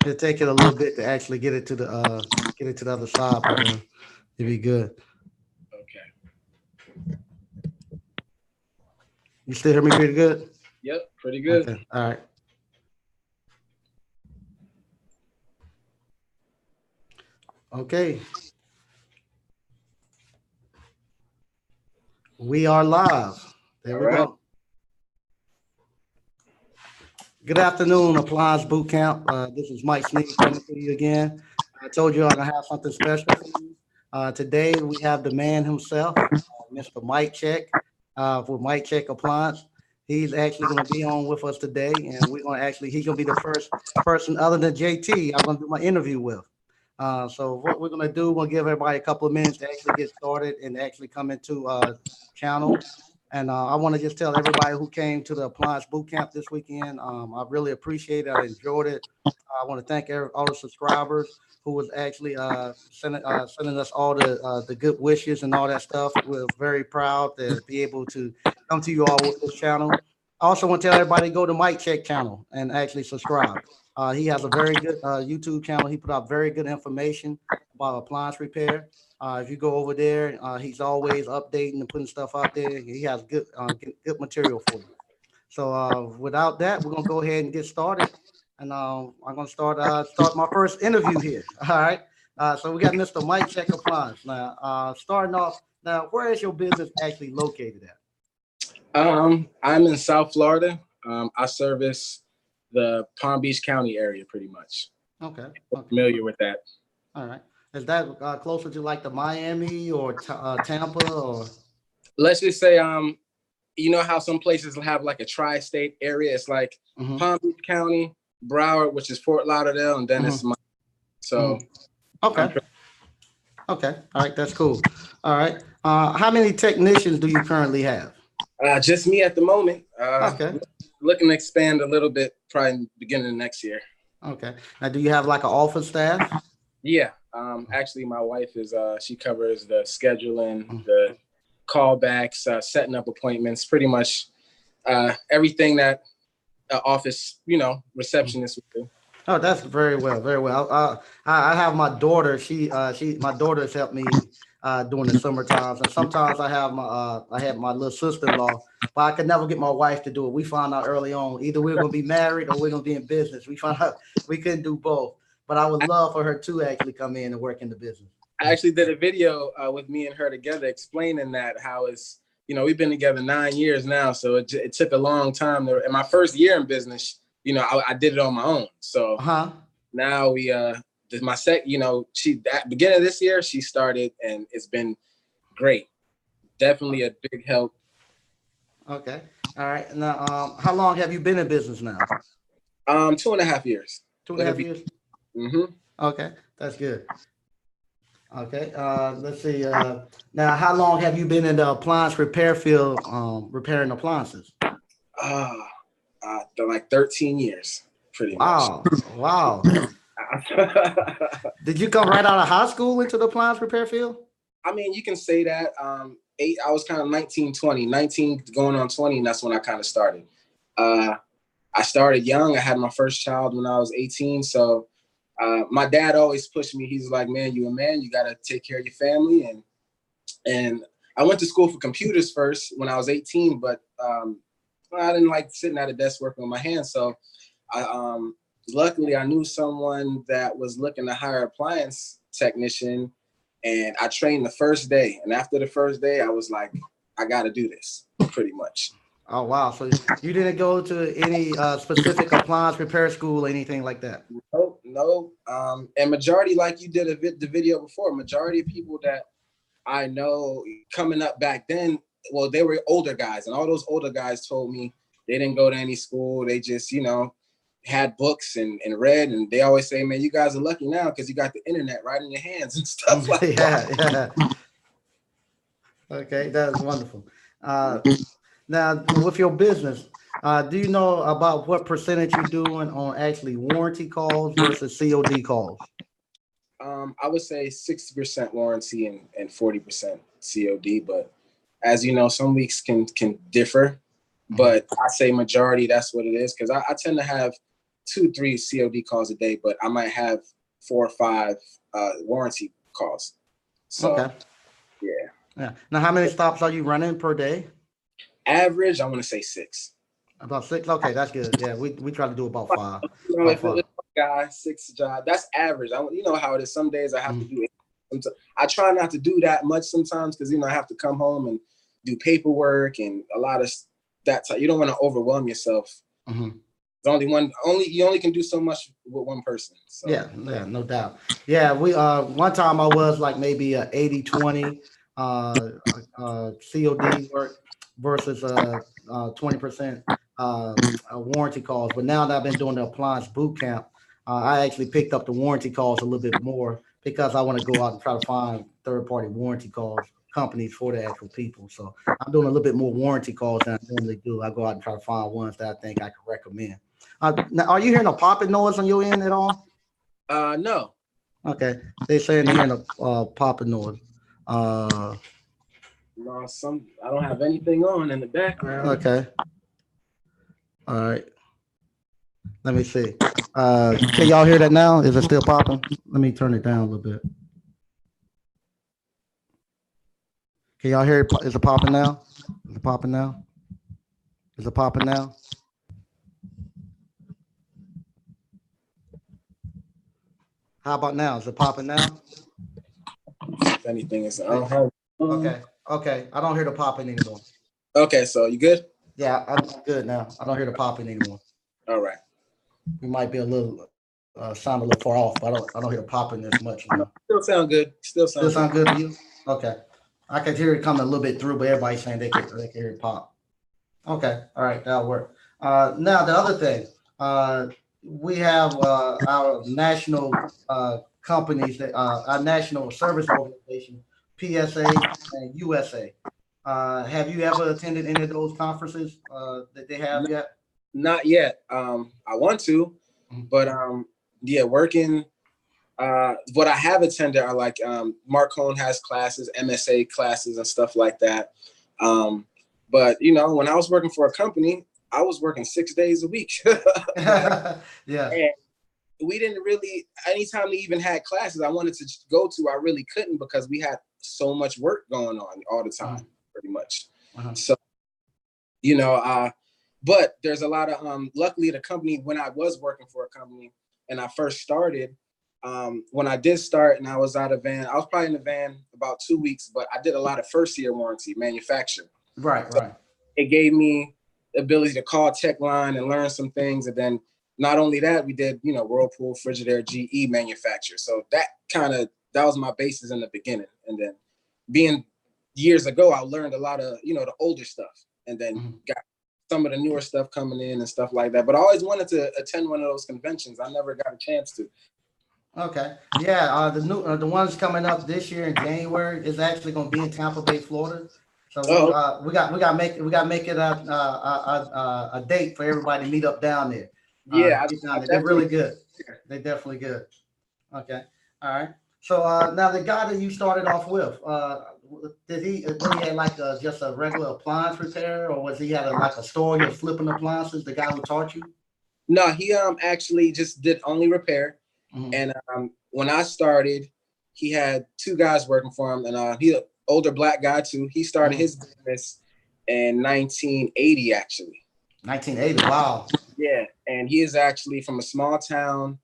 It'll take it a little bit to actually get it to the other side, but it'll be good. Okay. You still hear me pretty good? Yep. Pretty good. Okay. All right. Okay. We are live. There All we right. go. Good afternoon, Appliance Boot Camp. This is Mike Sneed coming to you again. I told you I'm gonna have something special for you. Today we have the man himself, Mr. Mike Check, for Mike Check Appliance. He's actually going to be on with us today, and we're going to actually he's going to be the first person other than JT I'm going to do my interview with. So what we're going to do, we'll give everybody a couple of minutes to actually get started and actually come into channel. And I want to just tell everybody who came to the Appliance Boot Camp this weekend, I really appreciate it. I enjoyed it. I want to thank all the subscribers who was actually sending us all the good wishes and all that stuff. We're very proud to be able to come to you all with this channel. I also want to tell everybody to go to Mike Check channel and actually subscribe. He has a very good YouTube channel. He put out very good information about appliance repair. If you go over there, he's always updating and putting stuff out there. He has good material for you. So without that, we're gonna go ahead and get started. And I'm gonna start my first interview here. All right. So we got Mr. Mike Check Appliance. Now, starting off, now where is your business actually located at? I'm in South Florida. I service the Palm Beach County area pretty much. Okay. Okay. Familiar with that. All right. Is that closer to like the Miami or Tampa or? Let's just say, you know how some places have like a tri-state area. It's like Mm-hmm, Palm Beach County, Broward, which is Fort Lauderdale, and then it's mm-hmm, my. So mm-hmm. I'm Okay. Okay. All right. That's cool. All right. How many technicians do you currently have? just me at the moment. Okay. Looking to expand a little bit, probably in the beginning of next year. Okay. Now, do you have like an office staff? Yeah. Actually, my wife is she covers the scheduling, Mm. the callbacks, setting up appointments, pretty much everything that office, receptionist would do. Oh, that's very well, very well. I have my daughter. My daughter's helped me during the summer times, and sometimes I have my little sister-in-law, but I could never get my wife to do it. We found out early on either we're gonna be married or we're gonna be in business. We found out we couldn't do both, but I would love for her to actually come in and work in the business. I actually did a video with me and her together explaining that how it's, we've been together 9 years now. So it took a long time. In my first year in business, I did it on my own. So Huh? now my she, at the beginning of this year, she started and it's been great. Definitely a big help. Okay. All right. Now, how long have you been in business now? 2.5 years. Two and a half years. Mm-hmm. Okay, that's good. Okay, let's see. Now, how long have you been in the appliance repair field, repairing appliances? Uh, like 13 years, pretty much. Wow, wow. Did you come right out of high school into the appliance repair field? I mean, you can say that. I was kind of 19, 20, 19 going on 20, and that's when I kind of started. Uh, I started young. I had my first child when I was 18. So my dad always pushed me. He's like, man, you a man, you got to take care of your family. And I went to school for computers first when I was 18, but I didn't like sitting at a desk working with my hands. So luckily I knew someone that was looking to hire appliance technician, and I trained the first day. And after the first day, I was like, I got to do this pretty much. Oh, wow. So you didn't go to any specific appliance repair school or anything like that? No, no. And majority, like you did the video before, majority of people that I know coming up back then, well, they were older guys, and all those older guys told me they didn't go to any school. They just, had books and read, and they always say, man, you guys are lucky now because you got the internet right in your hands and stuff like Yeah, that. yeah. Okay, that's wonderful. Uh, Now, with your business, do you know about what percentage you're doing on actually warranty calls versus COD calls? I would say 60% warranty and 40% COD, but as you know, some weeks can differ. Mhm. But I say majority, that's what it is, because I tend to have 2-3 COD calls a day, but I might have 4 or 5 warranty calls. So, Okay. yeah. Yeah. Now, how many stops are you running per day? Average, I want to say 6. About 6. Okay, that's good. Yeah, we try to do about 5. You know, About if 5. it's a guy, 6 job, that's average. You know how it is. Some days I have to do it. I try not to do that much sometimes because, I have to come home and do paperwork and a lot of that. You don't want to overwhelm yourself. Mm-hmm. You only can do so much with one person. So. Yeah, no doubt. Yeah, we one time I was like maybe a 80-20 COD work versus 20% warranty calls. But now that I've been doing the appliance boot camp, I actually picked up the warranty calls a little bit more because I want to go out and try to find third-party warranty calls companies for the actual people. So I'm doing a little bit more warranty calls than I normally do. I go out and try to find ones that I think I can recommend. Now, are you hearing a popping noise on your end at all? No. Okay, they're saying they're hearing a popping noise. Uh, No, I don't have anything on in the background. okay, all right. Let me see. Can y'all hear that now? Is it still popping? Let me turn it down a little bit. Can y'all hear it? Is it popping now? Is it popping now? Is it popping now? How about now? Is it popping now? If anything is, I don't have. Okay. I don't hear the popping anymore. Okay, so you good? Yeah, I'm good now. I don't hear the popping anymore. All right. We might be a little sound a little far off, but I don't hear the popping as much now. Still sound good. Still sound good to you? Okay. I could hear it coming a little bit through, but everybody's saying they can hear it pop. Okay. All right, that'll work. Now the other thing, we have our national companies that our national service organization, PSA and USA. Have you ever attended any of those conferences that they have yet? Not yet. I want to, but yeah, working. What I have attended are like Mark Cohn has classes, MSA classes, and stuff like that. But when I was working for a company, I was working 6 days a week. Yeah. And we didn't really. Anytime we even had classes, I wanted to go to. I really couldn't because we had so much work going on all the time, pretty much. So, but there's a lot of. Luckily, the company when I was working for a company and I first started. When I did start and I was out of van, I was probably in the van about 2 weeks, but I did a lot of first year warranty manufacturing. Right. It gave me the ability to call tech line and learn some things. And then not only that, we did, Whirlpool, Frigidaire, GE manufacture. So that was my basis in the beginning. And then being years ago, I learned a lot of, the older stuff and then got some of the newer stuff coming in and stuff like that. But I always wanted to attend one of those conventions. I never got a chance to. Okay. Yeah. The ones coming up this year in January is actually going to be in Tampa Bay, Florida. So we got to make it a date for everybody to meet up down there. Yeah, they're really good. They're definitely good. Okay. All right. So now the guy that you started off with, was he had like just a regular appliance repair, or was he had like a store he was flipping appliances? The guy who taught you? No, he actually just did only repair. And when I started, he had 2 guys working for him, and he an older black guy too. He started his business in 1980, actually. 1980, wow. Yeah, and he is actually from a small town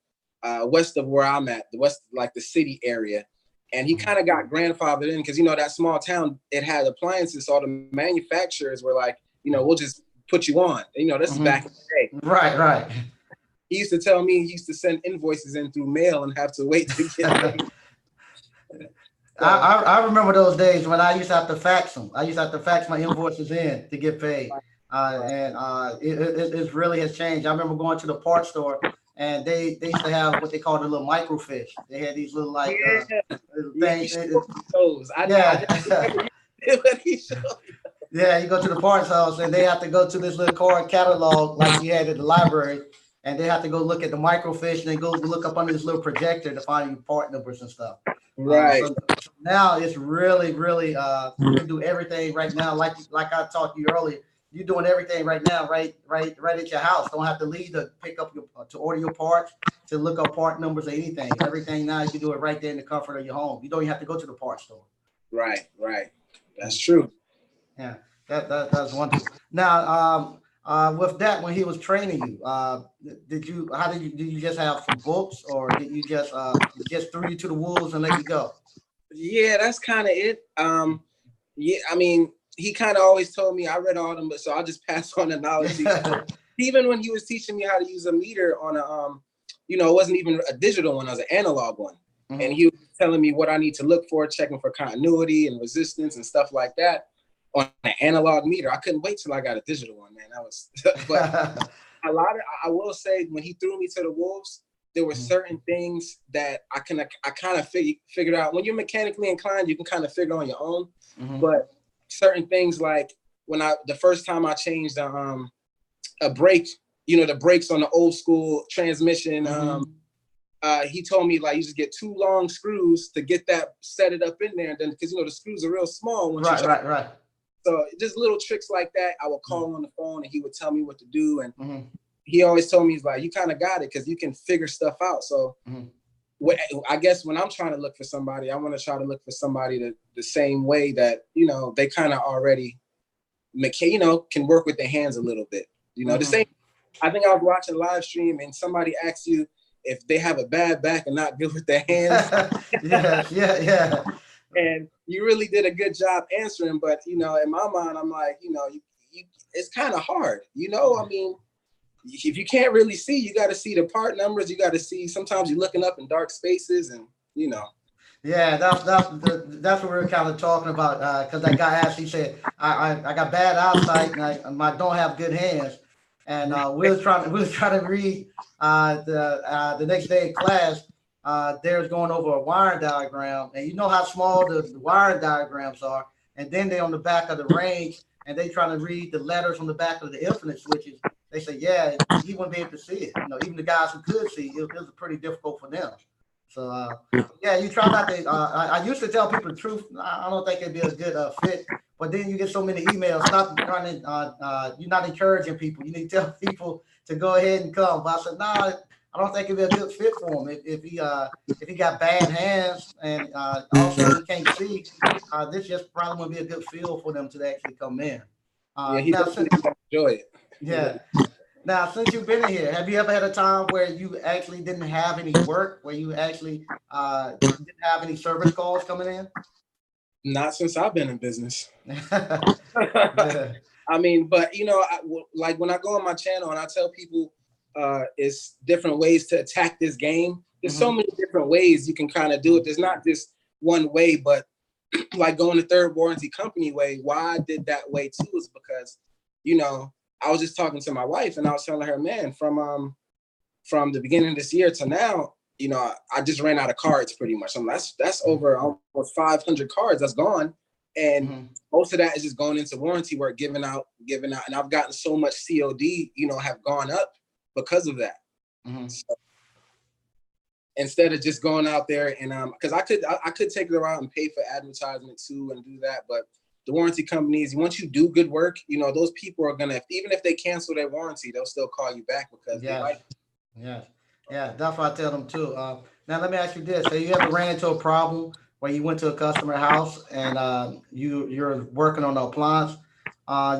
west of where I'm at, like the city area. And he kind of got grandfathered in because that small town, it had appliances, so the manufacturers were like, we'll just put you on. This is back in the day. Right. He used to tell me he used to send invoices in through mail and have to wait to get paid. I remember those days when I used to have to fax them. I used to have to fax my invoices in to get paid. And it really has changed. I remember going to the parts store and they used to have what they called a little microfiche. They had these little like things. Yeah, you go to the parts house and they have to go to this little card catalog like you had at the library. And they have to go look at the microfiche and then go look up under this little projector to find your part numbers and stuff. Right. So now it's really, you can do everything right now. Like I talked to you earlier, you're doing everything right now, right at your house. Don't have to leave to pick up your to order your parts, to look up part numbers or anything. Everything now you can do it right there in the comfort of your home. You don't even have to go to the parts store. Right, right. That's true. Yeah, that's wonderful. Now, with that, when he was training you, did you? How did you just have some books, or did you just threw you to the wolves and let you go? Yeah, that's kind of it. Yeah, I mean, he kind of always told me I read all of them, but so I'll just pass on the knowledge. Even when he was teaching me how to use a meter on a, it wasn't even a digital one, it was an analog one. And he was telling me what I need to look for, checking for continuity and resistance and stuff like that on an analog meter. I couldn't wait till I got a digital one, man. That was, but I will say, when he threw me to the wolves, there were certain things that I kind of figured out. When you're mechanically inclined, you can kind of figure on your own. But certain things, like the first time I changed a brake, the brakes on the old school transmission, he told me, like, you just get 2 long screws to get that, set it up in there, and then because the screws are real small. Right. So just little tricks like that. I would call on the phone and he would tell me what to do. And he always told me, he's like, you kind of got it because you can figure stuff out. So I guess when I'm trying to look for somebody, I want to try to look for somebody the same way that, they kind of already can work with their hands a little bit. The same. I think I was watching a live stream and somebody asked you if they have a bad back and not good with their hands. Yeah. And you really did a good job answering, but in my mind, I'm like, it's kind of hard. I mean, if you can't really see, you got to see the part numbers. You got to see. Sometimes you're looking up in dark spaces, and Yeah, that's what we were kind of talking about. Because that guy actually said, I got bad eyesight and I don't have good hands. And we was trying to read the next day in class. They was going over a wiring diagram, and you know how small the wiring diagrams are. And then they on the back of the range, and they trying to read the letters on the back of the infinite switches. They say, yeah, he wouldn't be able to see it. Even the guys who could see, it was pretty difficult for them. So yeah, you try not to. I used to tell people the truth. I don't think it'd be a good fit. But then you get so many emails. Stop trying to. You're not encouraging people. You need to tell people to go ahead and come. But I said, no, I don't think it'd be a good fit for him if he got bad hands and also he can't see. This just probably wouldn't be a good feel for them to actually come in. Yeah, he definitely enjoy it. Yeah. Now, since you've been in here, have you ever had a time where you actually didn't have any work, where you actually didn't have any service calls coming in? Not since I've been in business. Yeah. I mean, but like when I go on my channel and I tell people it's different ways to attack this game. There's so many different ways you can kind of do it. There's not just one way, but like going the third warranty company way. Why I did that way too is because, I was just talking to my wife and I was telling her, man, from the beginning of this year to now, I just ran out of cards pretty much. That's over almost 500 cards that's gone. And most of that is just going into warranty work, giving out. And I've gotten so much COD, have gone up because of that. So instead of just going out there and, cause I could take it around and pay for advertisement too and do that. But the warranty companies, once you do good work, those people are gonna, even if they cancel their warranty, they'll still call you back because they like it. Yeah, that's what I tell them too. Now let me ask you this: so you ever ran into a problem where you went to a customer house and you're working on the appliance?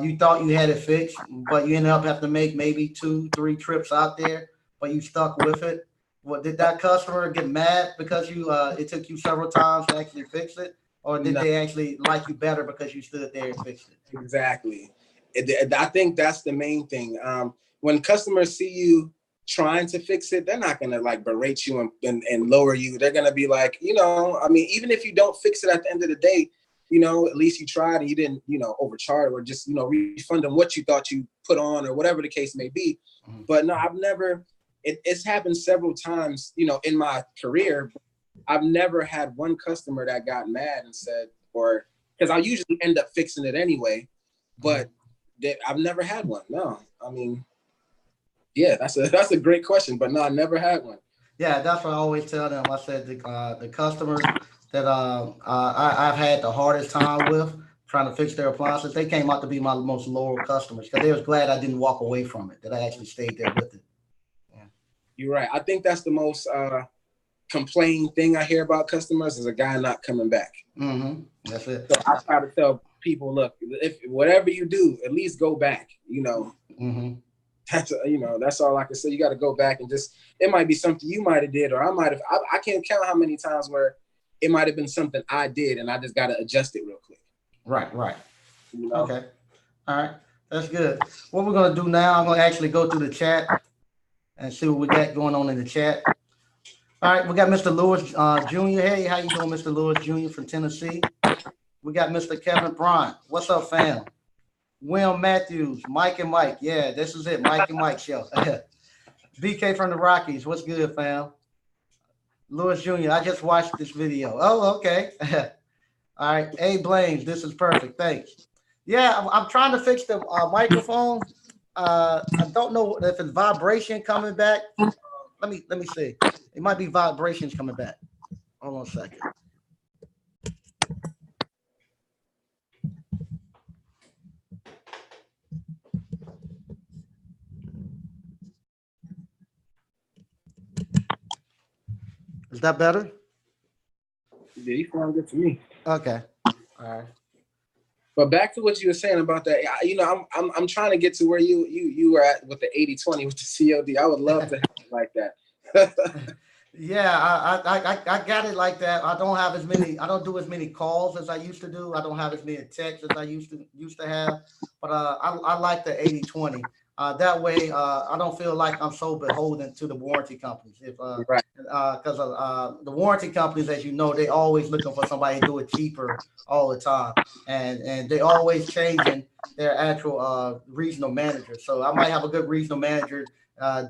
You thought you had it fixed, but you ended up having to make maybe 2-3 trips out there, but you stuck with it. What did that customer get mad because it took you several times to actually fix it? Or did they actually like you better because you stood there and fixed it? Exactly. I think that's the main thing. When customers see you trying to fix it, they're not going to like berate you and lower you. They're going to be like, I mean, even if you don't fix it at the end of the day, at least you tried and you didn't, overcharge or just, refund them what you thought you put on or whatever the case may be. But no, I've never, it's happened several times, in my career. I've never had one customer that got mad and said, or because I usually end up fixing it anyway, but I've never had one. No, I mean, yeah, that's a great question, but no, I never had one. Yeah, that's what I always tell them. I said the customers that I've had the hardest time with, trying to fix their appliances. They came out to be my most loyal customers because they was glad I didn't walk away from it, that I actually stayed there with it. Yeah. You're right. I think that's the most complaining thing I hear about customers is a guy not coming back. Mm-hmm. That's it. So I try to tell people, look, if whatever you do, at least go back. Mm-hmm. That's all I can say. You got to go back and just, it might be something you might have did, or I might have. I can't count how many times where it might have been something I did, and I just got to adjust it real quick. Right. Okay. All right. That's good. What we're going to do now, I'm going to actually go through the chat and see what we got going on in the chat. All right. We got Mr. Lewis Jr. Hey, how you doing, Mr. Lewis Jr. from Tennessee? We got Mr. Kevin Bryant. What's up, fam? Will Matthews, Mike and Mike. Yeah, this is it. Mike and Mike show. BK from the Rockies. What's good, fam? Lewis Jr. I just watched this video. Oh, okay. All right. A Blames. This is perfect. Thanks. Yeah, I'm trying to fix the microphone. I don't know if it's vibration coming back. Let me see. It might be vibrations coming back. Hold on a second. Is that better? Yeah, you sound good to me. Okay. All right. But back to what you were saying about that, I'm trying to get to where you were at with the 80-20 with the COD. I would love to have it like that. Yeah, I got it like that. I don't do as many calls as I used to do. I don't have as many texts as I used to have. But I like the 80-20. That way, I don't feel like I'm so beholden to the warranty companies. Right. Because the warranty companies, as you know, they always looking for somebody to do it cheaper all the time, and they always changing their actual regional manager. So I might have a good regional manager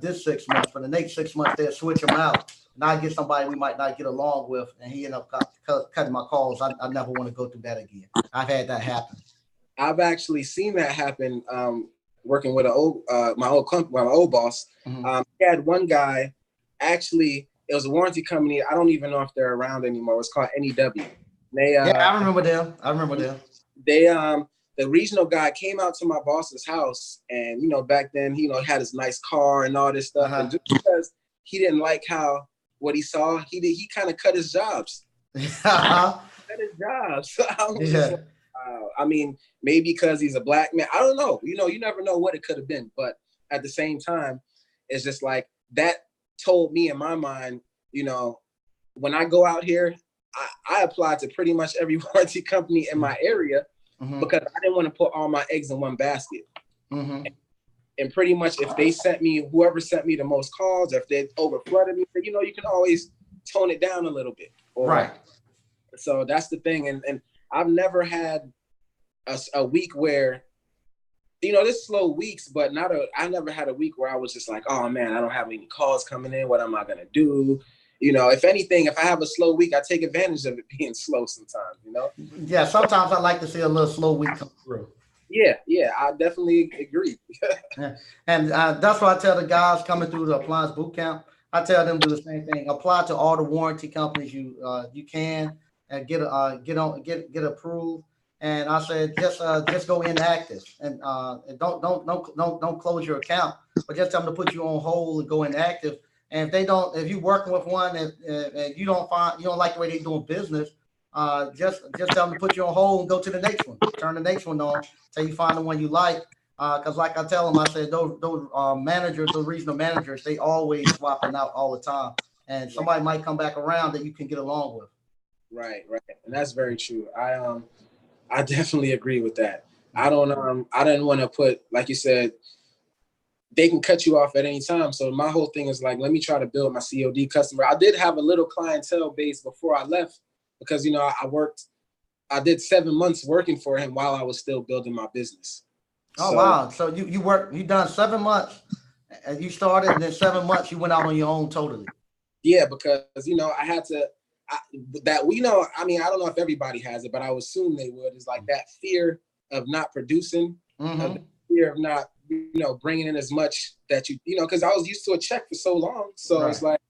this 6 months, but the next 6 months they'll switch them out, and I get somebody we might not get along with, and he end up cutting my calls. I never want to go through that again. I've had that happen. I've actually seen that happen. Working with my old boss. Mm-hmm. He had one guy, actually, it was a warranty company. I don't even know if they're around anymore. It's called NEW. I remember them. The regional guy came out to my boss's house, and back then, he had his nice car and all this stuff. And just because he didn't like what he saw, he kind of cut his jobs. Cut his jobs. So I was just like, I mean, maybe because he's a black man. I don't know. You never know what it could have been. But at the same time, it's just like that told me in my mind, when I go out here, I applied to pretty much every warranty company in my area because I didn't want to put all my eggs in one basket. Mm-hmm. And pretty much if they whoever sent me the most calls, if they over flooded me, you can always tone it down a little bit. Right. So that's the thing. And I've never had a week where, there's slow weeks, but I never had a week where I was just like, oh man, I don't have any calls coming in. What am I going to do? If anything, if I have a slow week, I take advantage of it being slow sometimes, Yeah, sometimes I like to see a little slow week come through. Yeah, I definitely agree. Yeah. And that's why I tell the guys coming through the Appliance Bootcamp, I tell them do the same thing. Apply to all the warranty companies you can and get approved. And I said just go inactive and don't close your account, but just tell them to put you on hold and go inactive. And if you're working with one and you don't like the way they're doing business, just tell them to put you on hold and go to the next one. Turn the next one on till you find the one you like. Because like I tell them, I said those managers, those regional managers, they always swapping out all the time, and somebody might come back around that you can get along with. Right, and that's very true. I definitely agree with that. I didn't want to put, like you said, they can cut you off at any time. So my whole thing is like, let me try to build my COD customer. I did have a little clientele base before I left because, I did 7 months working for him while I was still building my business. Oh, wow. So you done 7 months and you started, and then 7 months you went out on your own totally. Yeah, because, I had to, I don't know if everybody has it, but I would assume they would. It's like that fear of not producing, the fear of not, bringing in as much that because I was used to a check for so long. So It's like,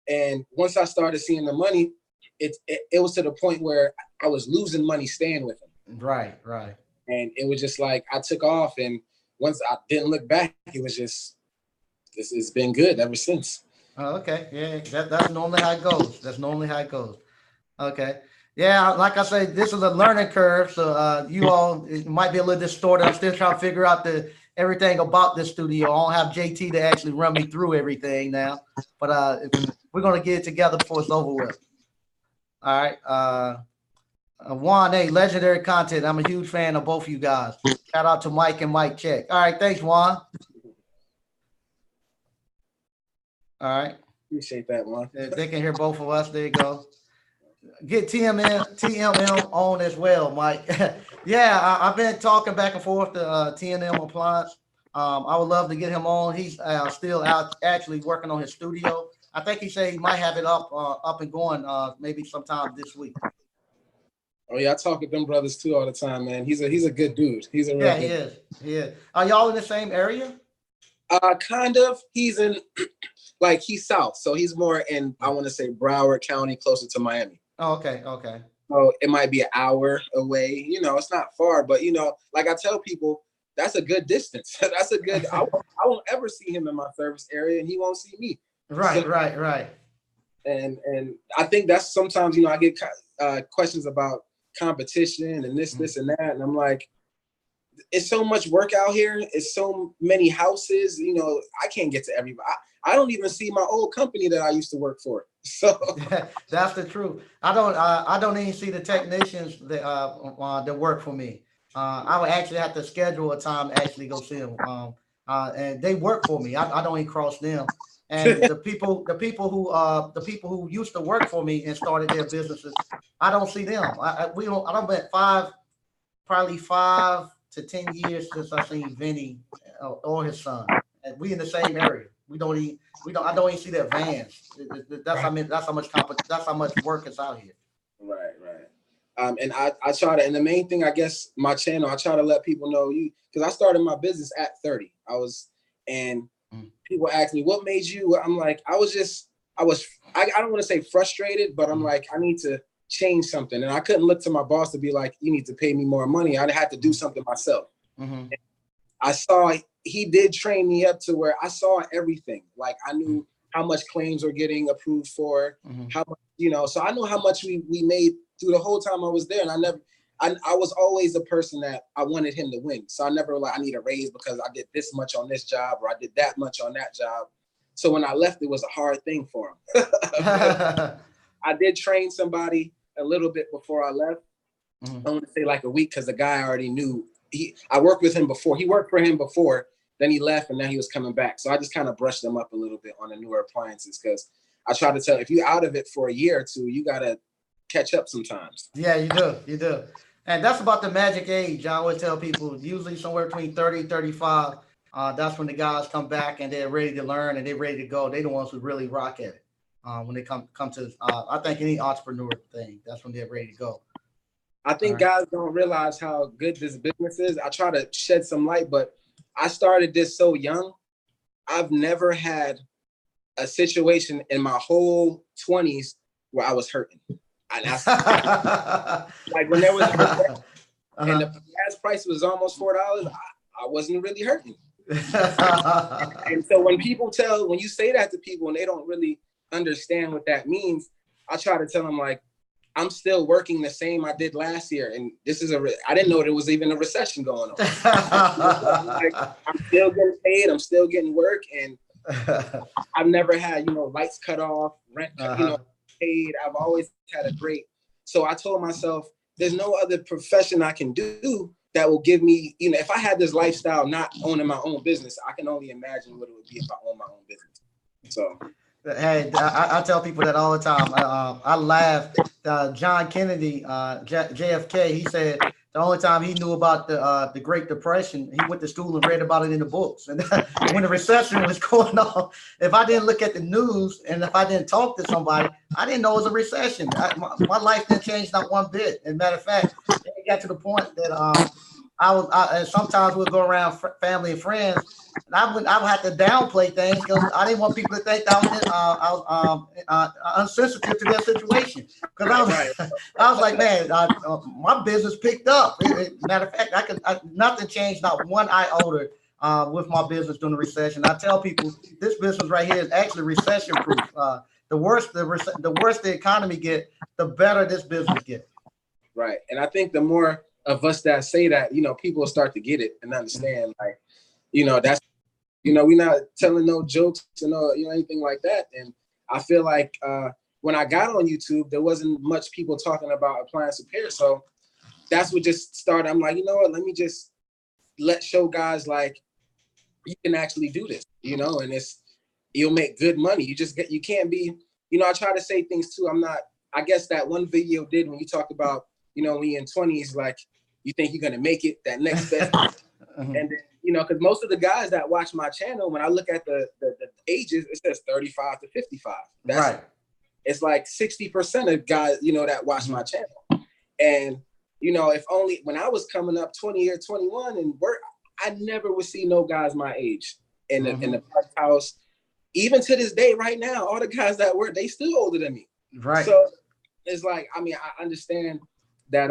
and once I started seeing the money, it was to the point where I was losing money staying with him. Right, right. And it was just like I took off, and once I didn't look back, it was just this has been good ever since. Oh, okay. Yeah, that's normally how it goes. That's normally how it goes. Okay. Yeah, like I say, this is a learning curve. So you all, it might be a little distorted. I'm still trying to figure out the everything about this studio. I don't have JT to actually run me through everything now. But we're gonna get it together before it's over with. All right. Juan, hey, legendary content. I'm a huge fan of both of you guys. Shout out to Mike and Mike Check. All right, thanks, Juan. All right. Appreciate that, man. They can hear both of us. There you go. Get TMM on as well, Mike. Yeah, I've been talking back and forth to TNM Appliance. I would love to get him on. He's still out actually working on his studio. I think he said he might have it up and going maybe sometime this week. Oh yeah, I talk with them brothers too all the time, man. He's a good dude. He's a real Yeah, he good is. He is. Are y'all in the same area? Kind of. He's in like he's south, so he's more in I want to say Broward County, closer to Miami. Oh, okay, okay. So it might be an hour away. You know, it's not far, but you know, like I tell people, that's a good distance. That's a good. I won't ever see him in my service area, and he won't see me. Right, So, right. and I think that's sometimes, you know, I get questions about competition and this and that, and I'm like, it's so much work out here. It's so many houses. You know, I can't get to everybody. I don't even see my old company that I used to work for. So That's the truth. I don't even see the technicians that work for me. I would actually have to schedule a time to actually go see them. And they work for me. I don't even cross them. And the people who used to work for me and started their businesses, I don't see them. I don't bet probably 5 to 10 years since I seen Vinny or his son. And we in the same area. I don't even see their vans. That's how many, that's how much work is out here. right. And I try to, and the main thing, I guess, my channel, I try to let people know because I started my business at 30. And people ask me, what made you? I'm like, I don't want to say frustrated, but I'm like, I need to change something. And I couldn't look to my boss to be like, you need to pay me more money. I had to do something myself. Mm-hmm. I saw he did train me up to where I saw everything. Like I knew how much claims were getting approved for, how much, you know, so I know how much we made through the whole time I was there. And I was always the person that I wanted him to win. So I never like, I need a raise because I did this much on this job or I did that much on that job. So when I left, it was a hard thing for him. I did train somebody a little bit before I left. I want to say like a week because the guy already knew. I worked with him before. He worked for him before. Then he left and now he was coming back. So I just kind of brushed them up a little bit on the newer appliances because I try to tell if you're out of it for a year or two, you got to catch up sometimes. Yeah, you do. And that's about the magic age. I always tell people usually somewhere between 30 and 35. That's when the guys come back and they're ready to learn and they're ready to go. They're the ones who really rock at it. When they come to, I think any entrepreneur thing, that's when they're ready to go. I think guys don't realize how good this business is. I try to shed some light, but I started this so young. I've never had a situation in my whole 20s where I was hurting. And that's like when there was and the gas price was almost $4, I wasn't really hurting. And so when you say that to people and they don't really understand what that means, I try to tell them like, I'm still working the same I did last year. And this is I didn't know there was even a recession going on. Like, I'm still getting paid. I'm still getting work. And I've never had, lights cut off, rent, paid. I've always had a great. So I told myself, there's no other profession I can do that will give me, if I had this lifestyle, not owning my own business, I can only imagine what it would be if I owned my own business. So. Hey, I tell people that all the time. I laugh. John Kennedy, JFK, he said the only time he knew about the Great Depression, he went to school and read about it in the books. And when the recession was going on, if I didn't look at the news and if I didn't talk to somebody, I didn't know it was a recession. My life didn't change not one bit. As a matter of fact, it got to the point that and sometimes we'll go around family and friends, and I would have to downplay things because I didn't want people to think that I was unsensitive to their situation. Because I was like, man, my business picked up. Matter of fact, nothing changed, not one iota with my business during the recession. I tell people this business right here is actually recession proof. The worse the economy get, the better this business get. Right, and I think the more of us that say that, people will start to get it and understand, like, that's, we're not telling no jokes and anything like that. And I feel like when I got on YouTube, there wasn't much people talking about appliance repair. So that's what just started. I'm like, you know what, let me just show guys like you can actually do this, and you'll make good money. You can't be, I try to say things too. I guess that one video did when you talked about, when you're in 20s, like you think you're gonna make it that next best. And then, because most of the guys that watch my channel, when I look at the ages, it says 35 to 55. That's right. It's like 60% of guys, that watch my channel. And, if only when I was coming up 20 or 21 and work, I never would see no guys my age in the park house. Even to this day, right now, all the guys that work, they still older than me. Right. So it's like, I understand that,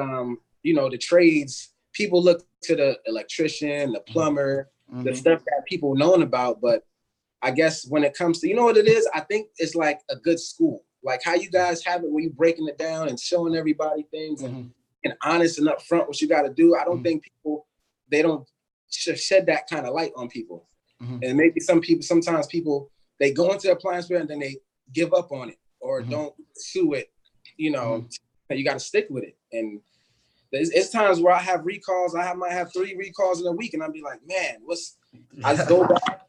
the trades, people look to the electrician, the plumber, the stuff that people known about. But I guess when it comes to, what it is, I think it's like a good school. Like how you guys have it where you breaking it down and showing everybody things and honest and upfront what you got to do. I don't think people, they don't shed that kind of light on people. And maybe sometimes people, they go into appliance repair and then they give up on it or don't pursue it. You got to stick with it. And it's times where I have recalls. I might have 3 recalls in a week, and I'll be like, man, I just go back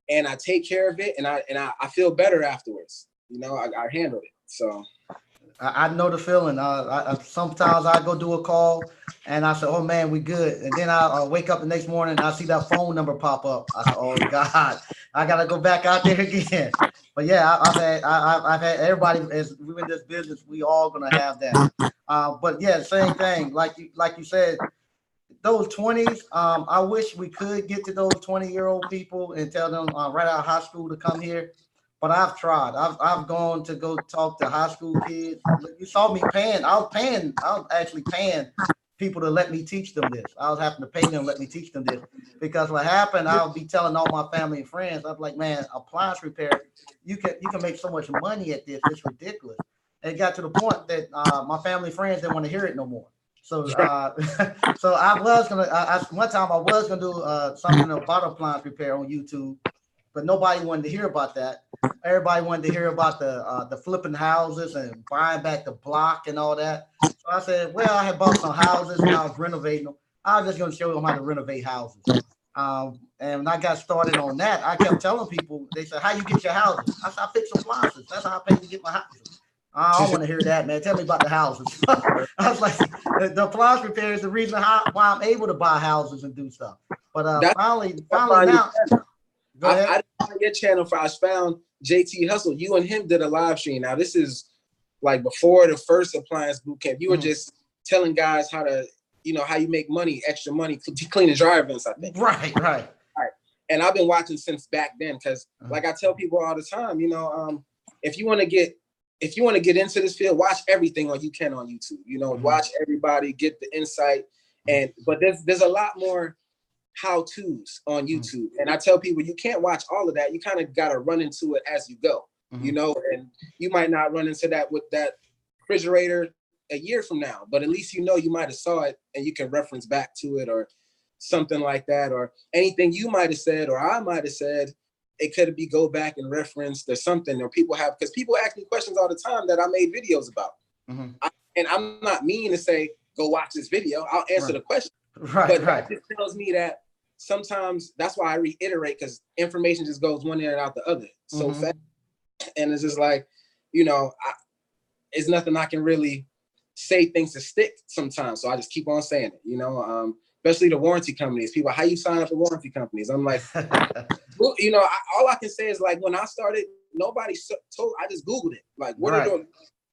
and I take care of it, and I feel better afterwards. I handled it. So I know the feeling. Sometimes I go do a call and I say, oh man, we good. And then I wake up the next morning and I see that phone number pop up. I say, oh God, I got to go back out there again. But yeah, I've had everybody, as we're in this business, we all going to have that. But yeah, same thing. Like you said, those 20s, I wish we could get to those 20-year-old people and tell them right out of high school to come here. But I've tried. I've gone to go talk to high school kids. You saw me paying. I was actually paying people to let me teach them this. I was having to pay them to let me teach them this. Because what happened, I'll be telling all my family and friends, I'm like, man, appliance repair, you can make so much money at this. It's ridiculous. And it got to the point that my family and friends didn't want to hear it no more. So so I was gonna one time I was gonna do something about appliance repair on YouTube. But nobody wanted to hear about that. Everybody wanted to hear about the flipping houses and buying back the block and all that. So I said, well, I had bought some houses and I was renovating them. I was just going to show them how to renovate houses. And when I got started on that, I kept telling people, they said, how you get your houses? I said, I fix appliances. That's how I pay to get my houses. I don't want to hear that, man. Tell me about the houses. I was like, the appliance repair is the reason why I'm able to buy houses and do stuff. But finally now. I found your channel I found JT Hustle. You and him did a live stream. Now this is like before the first appliance boot camp. You were just telling guys how to, how you make money, extra money, cleaning dryer vents, I think. Right. And I've been watching since back then because, like I tell people all the time, if you want to get into this field, watch everything you can on YouTube. Watch everybody, get the insight, but there's a lot more how-tos on YouTube. And I tell people you can't watch all of that. You kind of got to run into it as you go, and you might not run into that with that refrigerator a year from now, but at least you might have saw it and you can reference back to it or something like that, or anything you might have said or I might have said, it could be go back and reference or something, or people ask me questions all the time that I made videos about. And I'm not mean to say, go watch this video. I'll answer the question. But that just tells me that sometimes that's why I reiterate, because information just goes one ear and out the other so fast. And it's just like, it's nothing I can really say things to stick sometimes. So I just keep on saying it, especially the warranty companies. People, how you sign up for warranty companies? I'm like, all I can say is like when I started, nobody told, I just Googled it. Like, what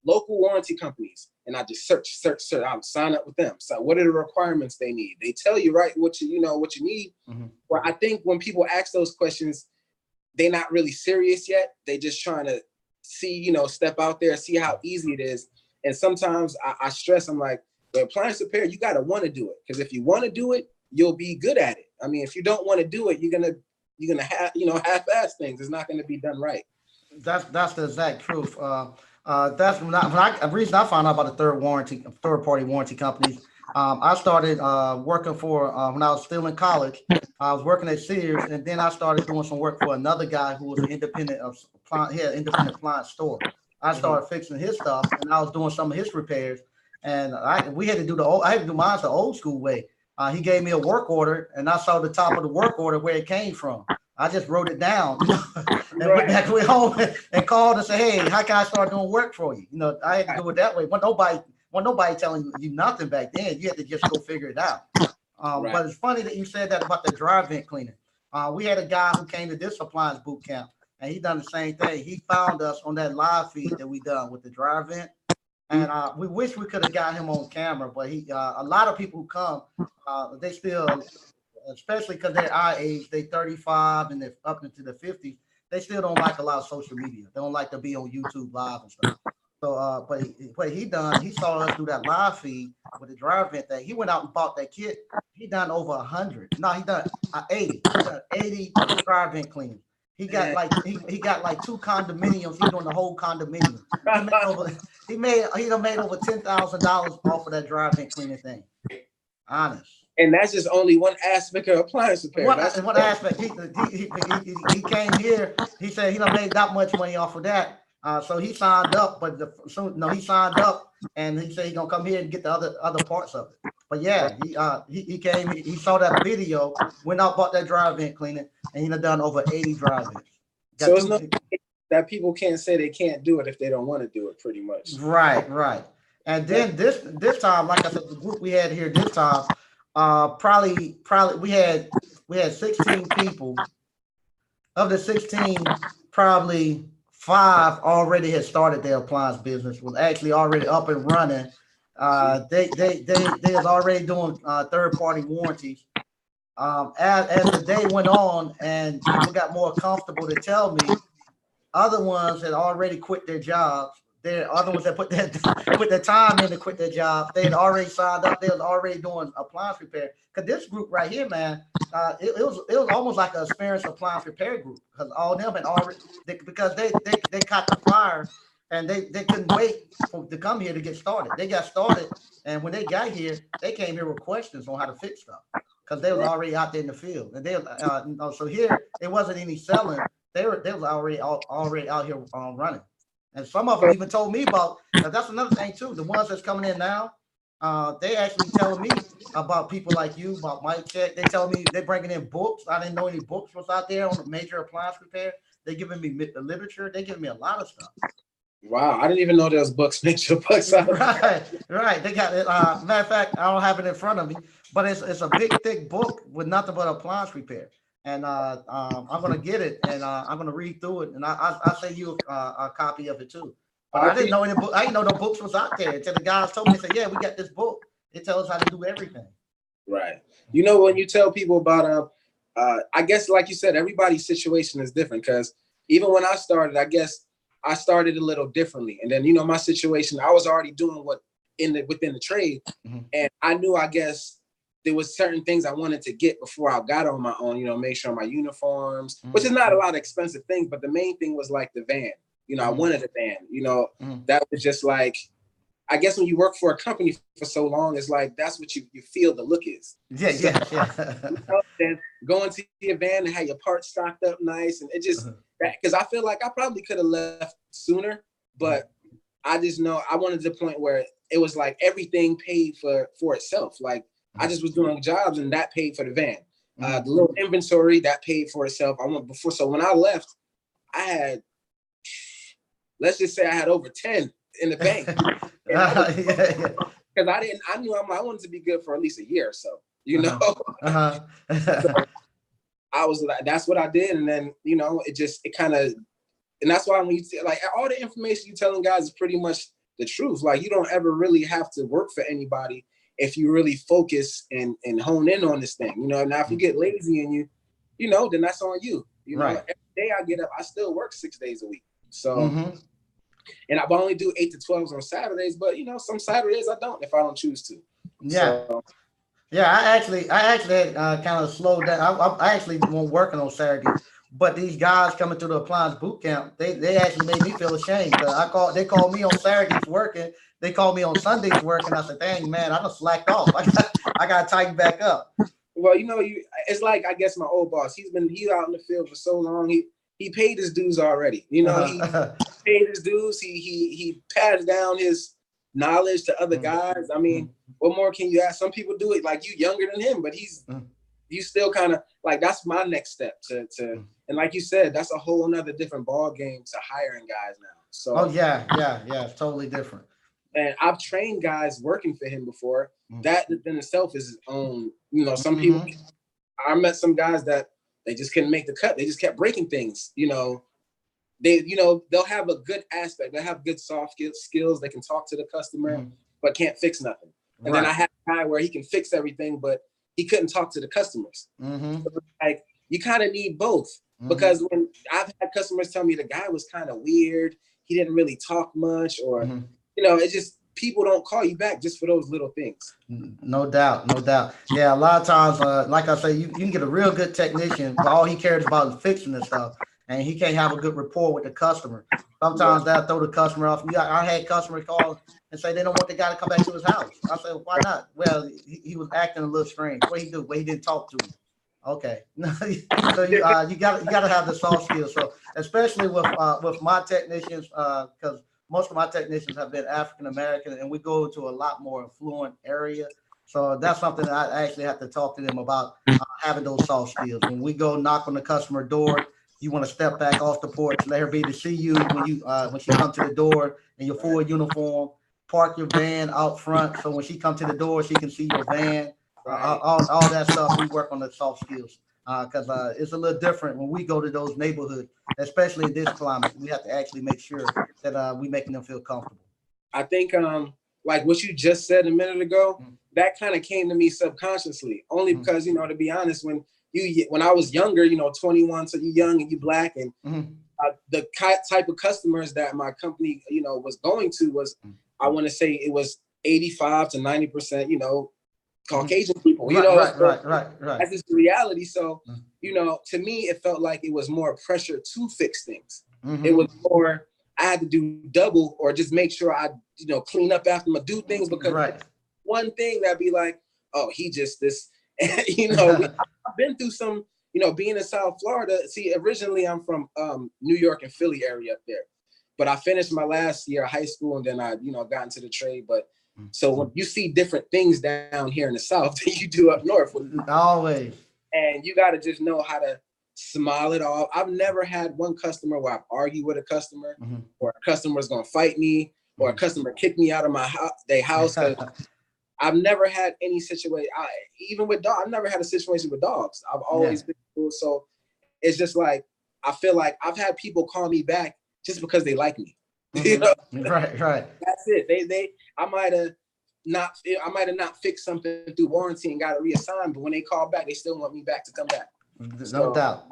local warranty companies, and I just search. I'll sign up with them. So what are the requirements they need? They tell you right what you need. Well, I think when people ask those questions, they're not really serious yet. They just trying to see, step out there, see how easy it is. And sometimes I stress, I'm like, the appliance repair, you got to want to do it. Because if you want to do it, you'll be good at it. I mean, if you don't want to do it, you're gonna have, half-ass things. It's not going to be done right. That's the exact truth. That's the reason I found out about the third party warranty companies. I started working for when I was still in college. I was working at Sears, and then I started doing some work for another guy who was an independent appliance store. I started fixing his stuff, and I was doing some of his repairs. And we had to do I had to do mine the old school way. He gave me a work order, and I saw the top of the work order where it came from. I just wrote it down, and went back home and called and said, "Hey, how can I start doing work for you?" I had to do it that way. When nobody telling you nothing back then, you had to just go figure it out. But it's funny that you said that about the dry vent cleaner. We had a guy who came to this appliance boot camp, and he done the same thing. He found us on that live feed that we done with the dry vent, and we wish we could have got him on camera. But a lot of people who come, they still, especially because they're our age, they 35 and they're up into the 50s. They still don't like a lot of social media. They don't like to be on YouTube live and stuff. So, but he saw us do that live feed with the dry vent thing. He went out and bought that kit. He done over 100. No, he done 80. He done 80 dry vent cleaners. He got like he got like 2 condominiums. He doing the whole condominium. He made over $10,000 off of that dry vent cleaning thing. Honest. And that's just only one aspect of appliance repair. One aspect. He came here. He said he done made that much money off of that. So he signed up, he signed up, and he said he's gonna come here and get the other parts of it. But yeah, he came. He saw that video, went out, bought that dry vent cleaner, and he done over 80 dry vents. So it's no that people can't say they can't do it if they don't want to do it. Pretty much. Right. And then this time, like I said, the group we had here this time. Probably we had 16 people. Of the 16, probably 5 already had started their appliance business, was actually already up and running. They was already doing third-party warranties. As the day went on and people got more comfortable to tell me, other ones had already quit their jobs. There are other ones that put their time in to quit their job. They had already signed up. They was already doing appliance repair. Because this group right here, man, it was almost like an experienced appliance repair group. Because all of them had already because they caught the fire and they couldn't wait to come here to get started. They got started, and when they got here, they came here with questions on how to fix stuff because they was already out there in the field. And they so here it wasn't any selling. They was already out here running. And some of them even told me about, that's another thing too, the ones that's coming in now, they actually telling me about people like you, about Mike Check. They tell me they're bringing in books. I didn't know any books was out there on the major appliance repair. They're giving me the literature. They're giving me a lot of stuff. Wow, I didn't even know there was books, major books out there. Right. They got it. Matter of fact, I don't have it in front of me, but it's a big, thick book with nothing but appliance repair. And I'm gonna get it, and I'm gonna read through it, and I'll send you a copy of it too. But I didn't know any book. I didn't know no books was out there until the guys told me. They said, "Yeah, we got this book. It tells us how to do everything." Right. When you tell people about I guess like you said, everybody's situation is different. Because even when I started, I guess I started a little differently. And then my situation, I was already doing within the trade, and I knew, I guess, there was certain things I wanted to get before I got on my own, make sure my uniforms, which is not a lot of expensive things, but the main thing was like the van. I wanted a van, that was just like, I guess when you work for a company for so long, it's like, that's what you feel the look is. Yeah. Then going to your van and have your parts stocked up nice. And it just, because I feel like I probably could have left sooner, but I just know I wanted to the point where it was like everything paid for itself. Like, I just was doing jobs and that paid for the van. The little inventory that paid for itself. So when I left, I had, let's just say I had over 10 in the bank. Because I knew I wanted to be good for at least a year or so, So I was like, that's what I did. And then, it kind of, and that's why when you like all the information you telling guys is pretty much the truth. Like, you don't ever really have to work for anybody if you really focus and hone in on this thing. You know, now if you get lazy and you know, then that's on you. You know, Right. every day I get up, I still work 6 days a week. So, and I only do 8 to 12s on Saturdays, but you know, some Saturdays I don't if I don't choose to. Yeah. So, Yeah, I actually kind of slowed down. I actually won't working on Saturdays, but these guys coming to the appliance boot camp, they actually made me feel ashamed because they called me on Saturdays working, they called me on Sundays working. I said, dang man, I done slacked off. I got to tighten back up. well, you know, it's like, I guess my old boss, he's out in the field for so long. He paid his dues already. You know, he paid his dues. He passed down his knowledge to other guys. I mean, what more can you ask? Some people do it like you younger than him, but you still kind of like, that's my next step to and like you said, that's a whole nother different ball game to hiring guys now. So Oh yeah, it's totally different. and I've trained guys working for him before. That in itself is his own, you know, some people, I met some guys that they just couldn't make the cut. They just kept breaking things, you know. They'll have a good aspect. They have good soft skills. They can talk to the customer, but can't fix nothing. And then I had a guy where he can fix everything, but he couldn't talk to the customers. So like, you kind of need both, because when I've had customers tell me the guy was kind of weird, he didn't really talk much, or you know, it's just people don't call you back just for those little things. No doubt, no doubt. Yeah, a lot of times, like I say, you can get a real good technician, but all he cares about is fixing this stuff, and he can't have a good rapport with the customer. Sometimes that'll throw the customer off. Yeah, I had customers call and say they don't want the guy to come back to his house. I said, why not? Well, he was acting a little strange. What he do? Well, he didn't talk to me. Okay, so you gotta have the soft skills. So especially with my technicians, because most of my technicians have been African American, and we go to a lot more affluent area. So that's something that I actually have to talk to them about, having those soft skills. When we go knock on the customer door, you want to step back off the porch, let her be to see you when she come to the door in your full uniform. Park your van out front, so when she come to the door, she can see your van. All that stuff. We work on the soft skills because it's a little different when we go to those neighborhoods, especially in this climate. We have to actually make sure that we making them feel comfortable. I think like what you just said a minute ago, that kind of came to me subconsciously, only because, you know, to be honest, when I was younger, you know, 21, so you young and you black, and the type of customers that my company, you know, was going to was, I want to say it was 85 to 90%, you know, Caucasian people, you know, right. That's just the reality. So, you know, to me, it felt like it was more pressure to fix things. It was more, I had to do double or just make sure I, you know, clean up after him, do things, because one thing that'd be like, oh, he just this, you know, I've been through some, you know, being in South Florida. See, originally I'm from New York and Philly area up there, but I finished my last year of high school and then I, you know, got into the trade. But so when you see different things down here in the South than you do up north, always, and you got to just know how to smile it off. I've never had one customer where I've argued with a customer, or a customer's gonna fight me, or a customer kicked me out of my house. I've never had any situation. Even with dogs, I've never had a situation with dogs. I've always been cool. So it's just like, I feel like I've had people call me back just because they like me. You know? Right. That's it. I might have not fixed something through warranty and got it reassigned, but when they call back, they still want me back to come back. No doubt.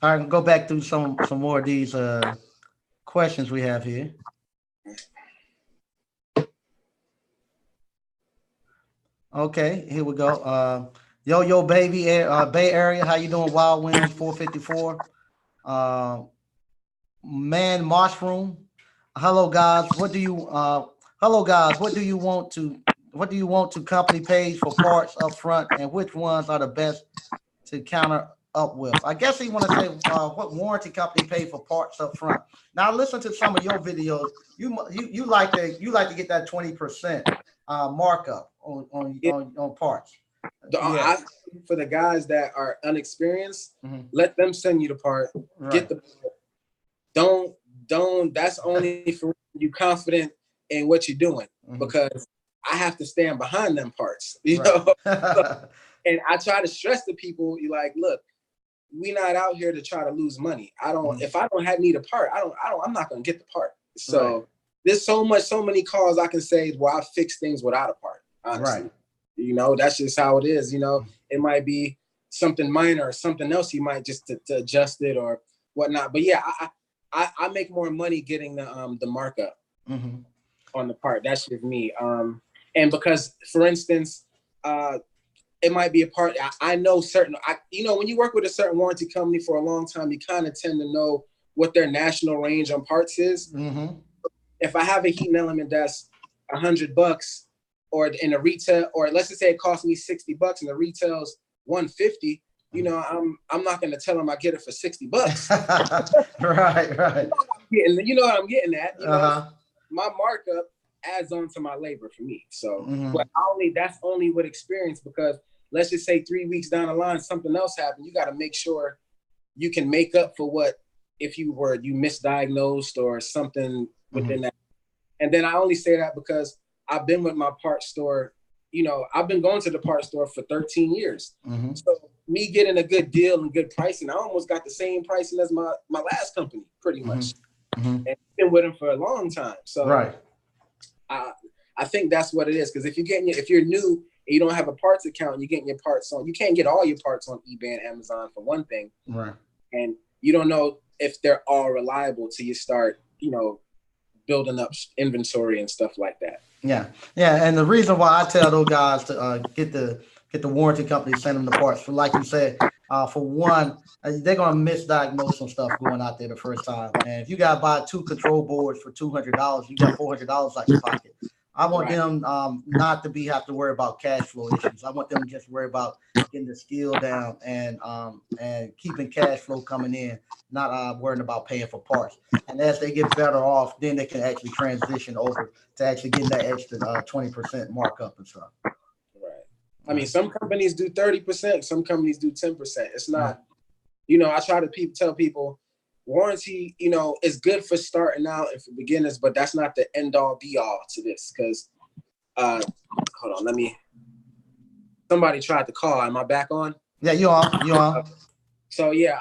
All right, go back through some more of these questions we have here. Okay, here we go. Yo, baby, Bay Area, how you doing? Wild Winds 454. Man, Mushroom. Hello, guys. What do you want to company pays for parts up front, and which ones are the best to counter up with? I guess he want to say what warranty company pay for parts up front. Now, listen to some of your videos. You like to get that 20% markup on parts. For the guys that are unexperienced, let them send you the part. Get the don't. That's only for you confident in what you're doing, because I have to stand behind them parts. You know. And I try to stress to people, you like, look, we not out here to try to lose money. I don't. If I don't need a part, I'm not going to get the part. So there's so many cars I can say where I fix things without a part, honestly. Right. You know, that's just how it is. You know, it might be something minor or something else you might just to adjust it or whatnot. But yeah, I make more money getting the markup on the part. That's just me. And because, for instance, it might be a part. I know certain. You know, when you work with a certain warranty company for a long time, you kind of tend to know what their national range on parts is. If I have a heating element that's $100, or in a retail, or let's just say it costs me $60 and the retail's $150, you know, I'm not going to tell them I get it for $60. Right. You know what I'm getting at. You know, my markup adds on to my labor for me. So, but that's only with experience, because let's just say 3 weeks down the line, something else happened. You got to make sure you can make up for what, if you misdiagnosed or something within that. And then I only say that because I've been with my parts store. You know, I've been going to the parts store for 13 years. So me getting a good deal and good pricing, I almost got the same pricing as my last company, pretty much. And I've been with them for a long time. So I think that's what it is. Because if you're new and you don't have a parts account and you're getting your parts on, you can't get all your parts on eBay and Amazon, for one thing. And you don't know if they're all reliable till you start, you know, building up inventory and stuff like that. Yeah. And the reason why I tell those guys to get the warranty company to send them the parts, for like you said, for one, they're gonna misdiagnose some stuff going out there the first time. And if you gotta buy 2 control boards for $200, you got $400 out your pocket. I want them not to have to worry about cash flow issues. I want them to just worry about getting the skill down and keeping cash flow coming in, not worrying about paying for parts. And as they get better off, then they can actually transition over to actually getting that extra 20% markup and stuff. I mean, some companies do 30%, some companies do 10%. It's not, you know, I try to tell people, warranty, you know, is good for starting out and for beginners, but that's not the end all be all to this. Because, hold on, somebody tried to call. Am I back on? Yeah, you on. So yeah,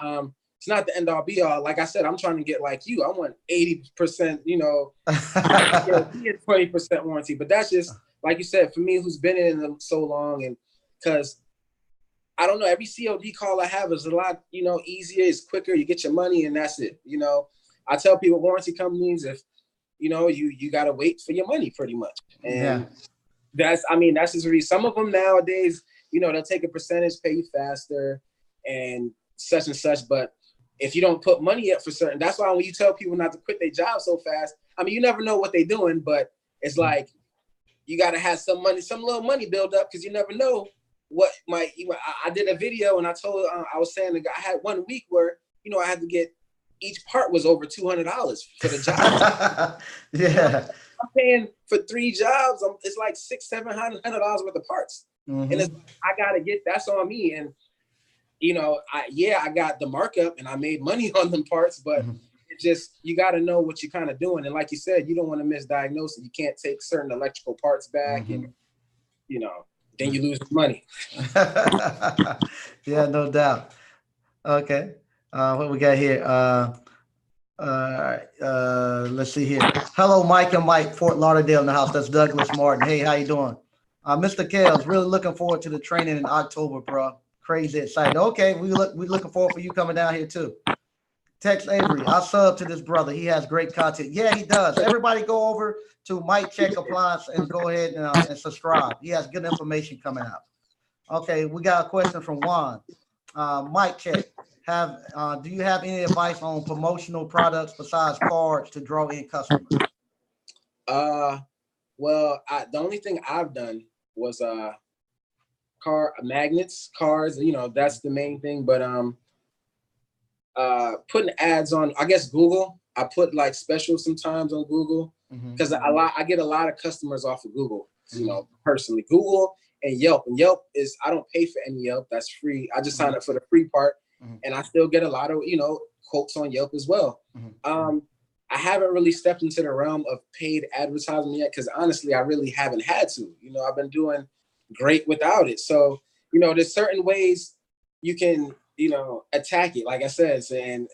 it's not the end all be all. Like I said, I'm trying to get like you. I want 80%, you know, 20% warranty. But that's just, like you said, for me, who's been in them so long, and because I don't know, every COD call I have is a lot, you know, easier, it's quicker, you get your money and that's it. You know, I tell people, warranty companies, if, you know, you got to wait for your money pretty much. And that's just the reason. Some of them nowadays, you know, they'll take a percentage, pay you faster and such. But if you don't put money up for certain, that's why when you tell people not to quit their job so fast, I mean, you never know what they're doing, but it's like, you got to have some little money build up, because you never know what might. I did a video and I told, I was saying I had 1 week where, you know, I had to get, each part was over $200 for the job. I'm paying for 3 jobs. It's like $600-700 worth of parts, and I gotta get, that's on me. And you know, I got the markup and I made money on them parts, but it just, you got to know what you're kind of doing. And like you said, you don't want to misdiagnose it. You can't take certain electrical parts back, and you know, then you lose the money. Yeah, no doubt. Okay. What we got here? Let's see here. Hello, Mike and Mike, Fort Lauderdale in the house. That's Douglas Martin. Hey, how you doing? Mr. Kales, really looking forward to the training in October, bro. Crazy excited. Okay, we looking forward for you coming down here too. Text Avery, I sub to this brother. He has great content. Yeah, he does. Everybody go over to Mike Check Appliance and go ahead and subscribe. He has good information coming out. Okay, we got a question from Juan. Mike Check, do you have any advice on promotional products besides cards to draw in customers? Well, the only thing I've done was car magnets, cars, you know, that's the main thing. But putting ads on, I guess, Google. I put like specials sometimes on Google, because I get a lot of customers off of Google, you know, personally. Google and Yelp. And Yelp is, I don't pay for any Yelp. That's free. I just signed up for the free part, and I still get a lot of, you know, quotes on Yelp as well. I haven't really stepped into the realm of paid advertising yet, because honestly, I really haven't had to. You know, I've been doing great without it. So, you know, there's certain ways you can, you know, attack it, like I said. And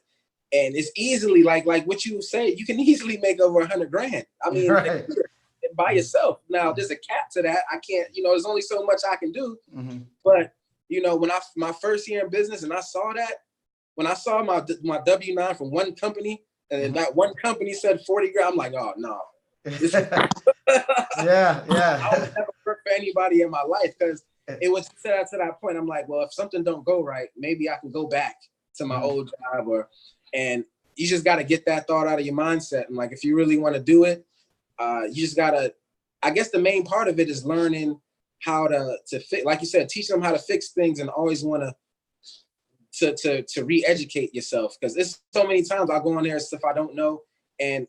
And it's easily like what you say, you can easily make over $100,000. I mean, right. by yourself. Now there's a cap to that. I can't, there's only so much I can do. Mm-hmm. But when my first year in business and I saw that, when I saw my W-9 from one company and that one company said 40 grand, I'm like, oh no. Yeah. I would never work for anybody in my life because it was set to that point. I'm like, well, if something don't go right, maybe I can go back to my old job and you just got to get that thought out of your mindset. And like, if you really want to do it, you just got to, I guess the main part of it is learning how to fix, like you said, teach them how to fix things and always want to re-educate yourself. Because there's so many times I'll go on there and stuff I don't know. And,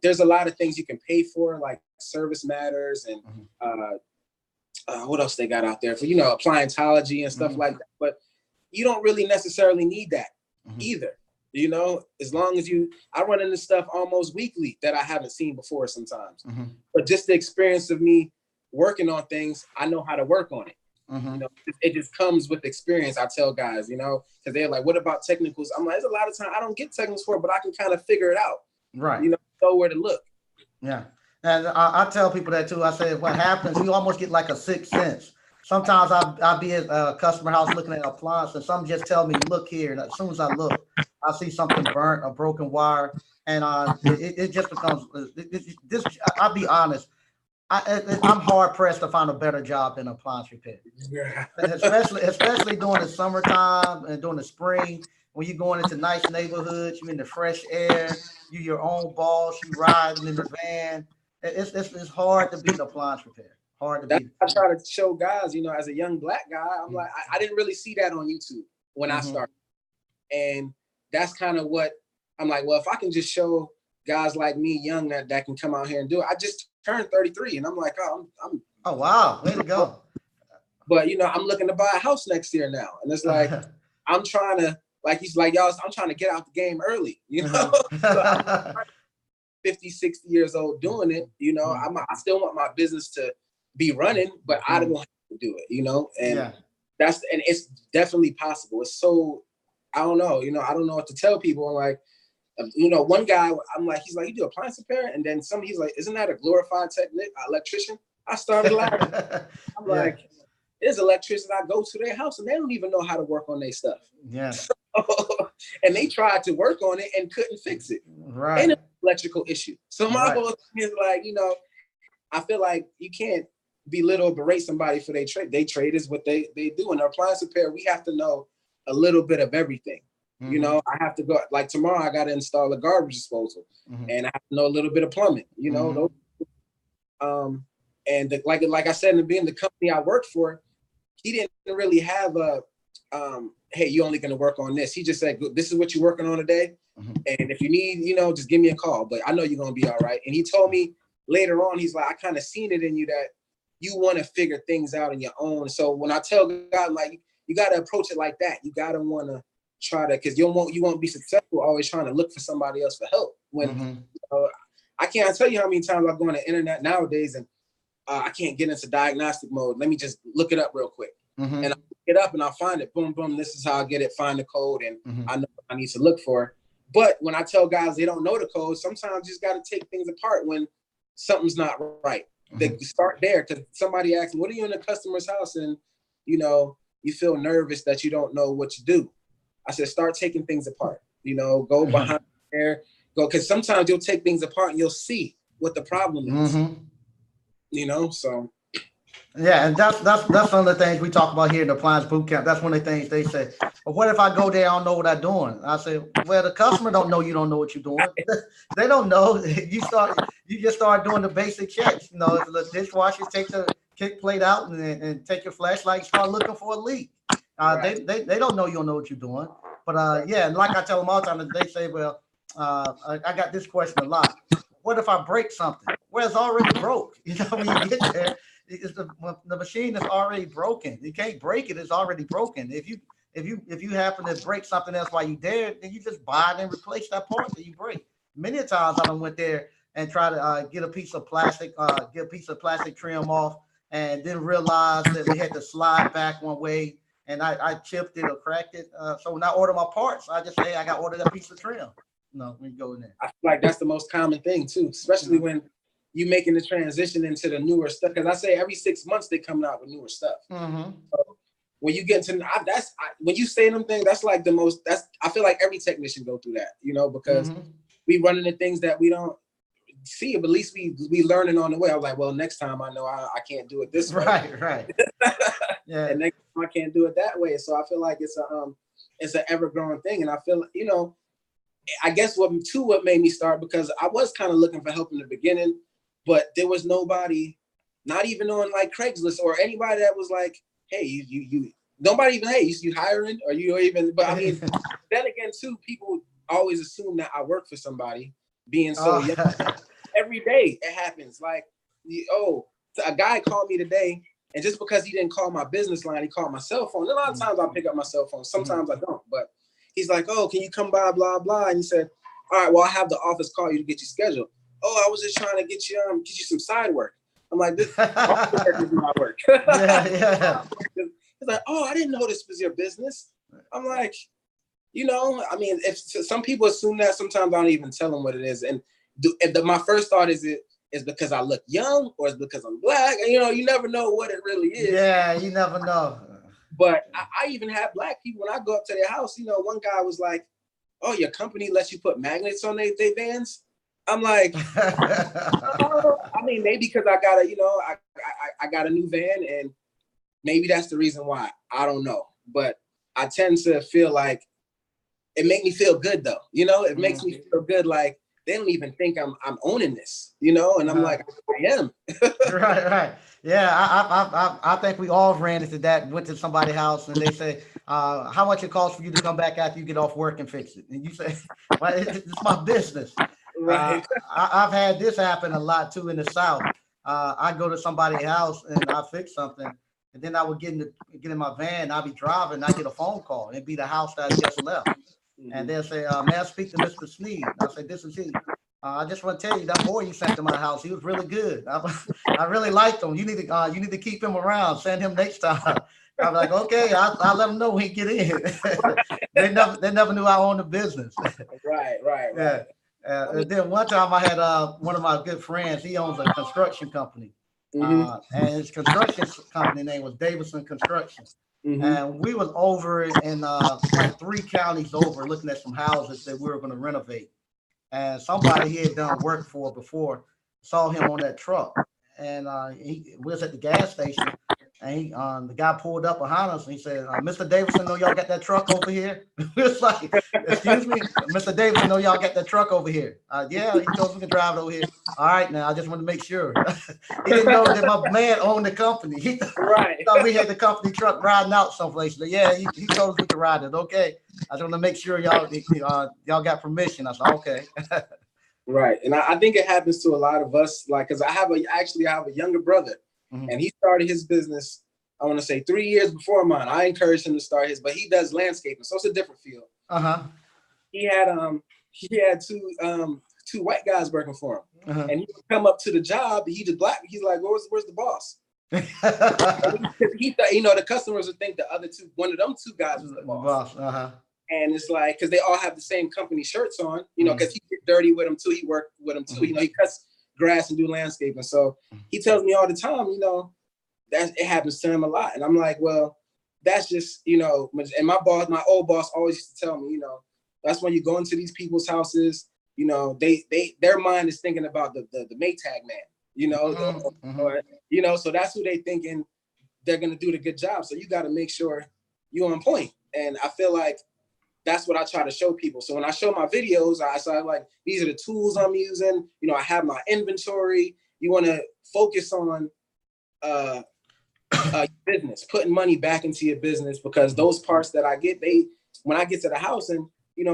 there's a lot of things you can pay for, like Service Matters and what else they got out there for, appliantology and stuff like that. But you don't really necessarily need that either. As long as I run into stuff almost weekly that I haven't seen before sometimes. But just the experience of me working on things, I know how to work on it. It just comes with experience. I tell guys, because they're like, what about technicals? I'm like, there's a lot of time I don't get technicals for it, but I can kind of figure it out. Right. Know where to look. Yeah. And I tell people that too. I say, what happens, you almost get like a sixth sense. Sometimes I'll be at a customer house looking at an appliance and some just tell me, look here. And as soon as I look, I see something burnt, a broken wire. And it just becomes, I'll be honest, I'm hard pressed to find a better job than appliance repair. Yeah. Especially during the summertime and during the spring, when you're going into nice neighborhoods, you're in the fresh air, you're your own boss, you riding in the van. It's hard to beat appliance repair. Hard to beat. I try to show guys, as a young Black guy, I'm like, I didn't really see that on YouTube when I started. And that's kind of what I'm like, well, if I can just show guys like me, young, that can come out here and do it. I just turned 33 and I'm like, I'm oh, wow. Way to go. But, I'm looking to buy a house next year now. And it's like, I'm trying to, like he's like, y'all, I'm trying to get out the game early, So I'm 50, 60 years old doing it, I still want my business to be running, but I don't have to do it, and and it's definitely possible. It's so, I don't know, I don't know what to tell people. I'm like, one guy, I'm like, he's like, you do appliance repair? And then he's like, isn't that a glorified electrician? I started laughing. I'm like, there's electricians I go to their house and they don't even know how to work on their stuff. Yeah. And they tried to work on it and couldn't fix it. Right. And an electrical issue. So my whole thing is like, I feel like you can't belittle or berate somebody for their trade. They trade is what they do. In appliance repair, we have to know a little bit of everything. I have to go, like tomorrow I got to install a garbage disposal and I have to know a little bit of plumbing, and like I said in the beginning, the company I worked for, he didn't really have a, hey, you're only going to work on this. He just said, this is what you're working on today. And if you need, just give me a call, but I know you're going to be all right. And he told me later on, he's like, I kind of seen it in you that you want to figure things out on your own. So when I tell God, like, you got to approach it like that. You got to want to try to, because you won't be successful always trying to look for somebody else for help. When I can't tell you how many times I go on the internet nowadays and I can't get into diagnostic mode. Let me just look it up real quick. And I'll look it up and I'll find it. Boom, boom. This is how I get it. Find the code and I know what I need to look for. But when I tell guys they don't know the code, sometimes you just got to take things apart when something's not right. They start there because somebody asks, what are you in the customer's house? And, you feel nervous that you don't know what to do. I said, start taking things apart, go behind there, go. Because sometimes you'll take things apart and you'll see what the problem is, so. Yeah, and that's one of the things we talk about here in the appliance boot camp. That's one of the things they say. But what if I go there, I don't know what I'm doing? I say, well, the customer don't know you don't know what you're doing. They don't know. You just start doing the basic checks. The dishwasher, take the kick plate out and take your flashlight and start looking for a leak. They don't know you don't know what you're doing. But and like I tell them all the time, they say, well, I got this question a lot. What if I break something? Well, it's already broke. When you get there. The machine is already broken. You can't break it. It's already broken. If you happen to break something else while you there, then you just buy it and replace that part that you break. Many times I went there and try to get a piece of plastic trim off, and then realize that we had to slide back one way and I chipped it or cracked it. So when I order my parts, I just say, hey, I got to order that piece of trim. When you go in there. I feel like that's the most common thing too, especially when you making the transition into the newer stuff. Because I say every 6 months they coming out with newer stuff. So when you get to when you say them things, that's like the most. I feel like every technician go through that, because we run into things that we don't see, but at least we learning on the way. I was like, well, next time I know I can't do it this way. Right. Yeah. And next time I can't do it that way. So I feel like it's an ever growing thing, and I feel I guess what made me start, because I was kind of looking for help in the beginning, but there was nobody, not even on like Craigslist or anybody that was like, hey, you nobody even, hey, you hiring, or you even, but I mean, then again too, people always assume that I work for somebody, being so young. Every day it happens. Like, a guy called me today, and just because he didn't call my business line, he called my cell phone. And a lot of times I pick up my cell phone, sometimes I don't, but he's like, oh, can you come by, blah, blah. And he said, all right, well, I'll have the office call you to get you scheduled. Oh, I was just trying to get you some side work. I'm like, this work is my work. Yeah. He's like, oh, I didn't know this was your business. I'm like, I mean, if some people assume that, sometimes I don't even tell them what it is. And my first thought is because I look young, or is it because I'm black? And, you never know what it really is. Yeah, you never know. But I even have black people, when I go up to their house, one guy was like, oh, your company lets you put magnets on their vans? I'm like, I mean, maybe because I got I got a new van, and maybe that's the reason why. I don't know. But I tend to feel like it makes me feel good, though. It makes me feel good, like they don't even think I'm owning this, and I'm like, I am. Right. Yeah, I think we all ran into that. Went to somebody's house and they say, how much it costs for you to come back after you get off work and fix it? And you say, well, it's my business. Right. I've had this happen a lot too in the South. I go to somebody's house and I fix something, and then I would get in my van. I'll be driving. I get a phone call. It'd be the house that I just left, and they'll say, "May I speak to Mr. Sneed?" I say, "This is he." I just want to tell you that boy you sent to my house, he was really good. I really liked him. You need to keep him around. Send him next time. I'm like, okay, I'll let him know when he get in. They never knew I owned the business. Right. Yeah. And then one time I had one of my good friends. He owns a construction company, and his construction company name was Davidson Construction. And we was over in like 3 counties over, looking at some houses that we were going to renovate. And somebody he had done work for before saw him on that truck, and he was at the gas station, and the guy pulled up behind us and he said, "Mr. Davidson, know y'all got that truck over here?" It's like, "Excuse me, Mr. Davidson, know y'all got that truck over here?" Yeah, he told us we can drive it over here. All right, now I just want to make sure. He didn't know that my man owned the company. He thought we had the company truck riding out someplace. But yeah, he told us we could ride it. Okay, I just want to make sure y'all got permission. I said, okay. Right, and I think it happens to a lot of us. Like, because I have a younger brother, and he started his business, I want to say 3 years before mine. I encouraged him to start his, but he does landscaping, so it's a different field. He had two white guys working for him, and he would come up to the job. He just black. He's like, "Where's the boss?" He thought, the customers would think one of them two guys was the boss. And it's like, because they all have the same company shirts on, because he get dirty with them too. He worked with them too. He cuts grass and do landscaping. So he tells me all the time, that it happens to him a lot. And I'm like, well, that's just, and my old boss always used to tell me, that's when you go into these people's houses, their mind is thinking about the Maytag man, so that's who they thinking they're going to do the good job. So you got to make sure you're on point. And I feel like that's what I try to show people. So when I show my videos, I like, these are the tools I'm using. I have my inventory. You want to focus on business, putting money back into your business, because those parts that I get, when I get to the house and,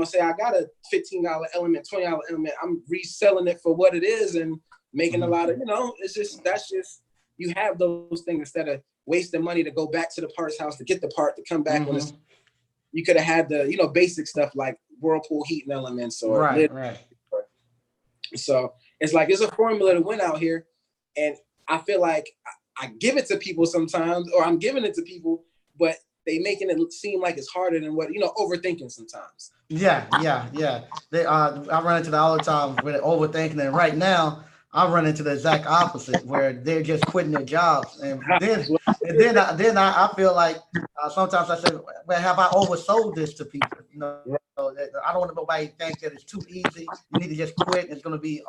say I got a $15 element, $20 element, I'm reselling it for what it is and making a lot of, that's just, you have those things instead of wasting money to go back to the parts house to get the part to come back when it's, you could have had the, basic stuff like Whirlpool heating elements or right. So it's like, it's a formula to win out here. And I feel like I give it to people sometimes, or I'm giving it to people, but they making it seem like it's harder than what, overthinking sometimes. Yeah. I run into that all the time with overthinking, and right now I run into the exact opposite where they're just quitting their jobs, and then I feel like sometimes I say, well, have I oversold this to people? I don't want nobody to think that it's too easy. You need to just quit. It's going to be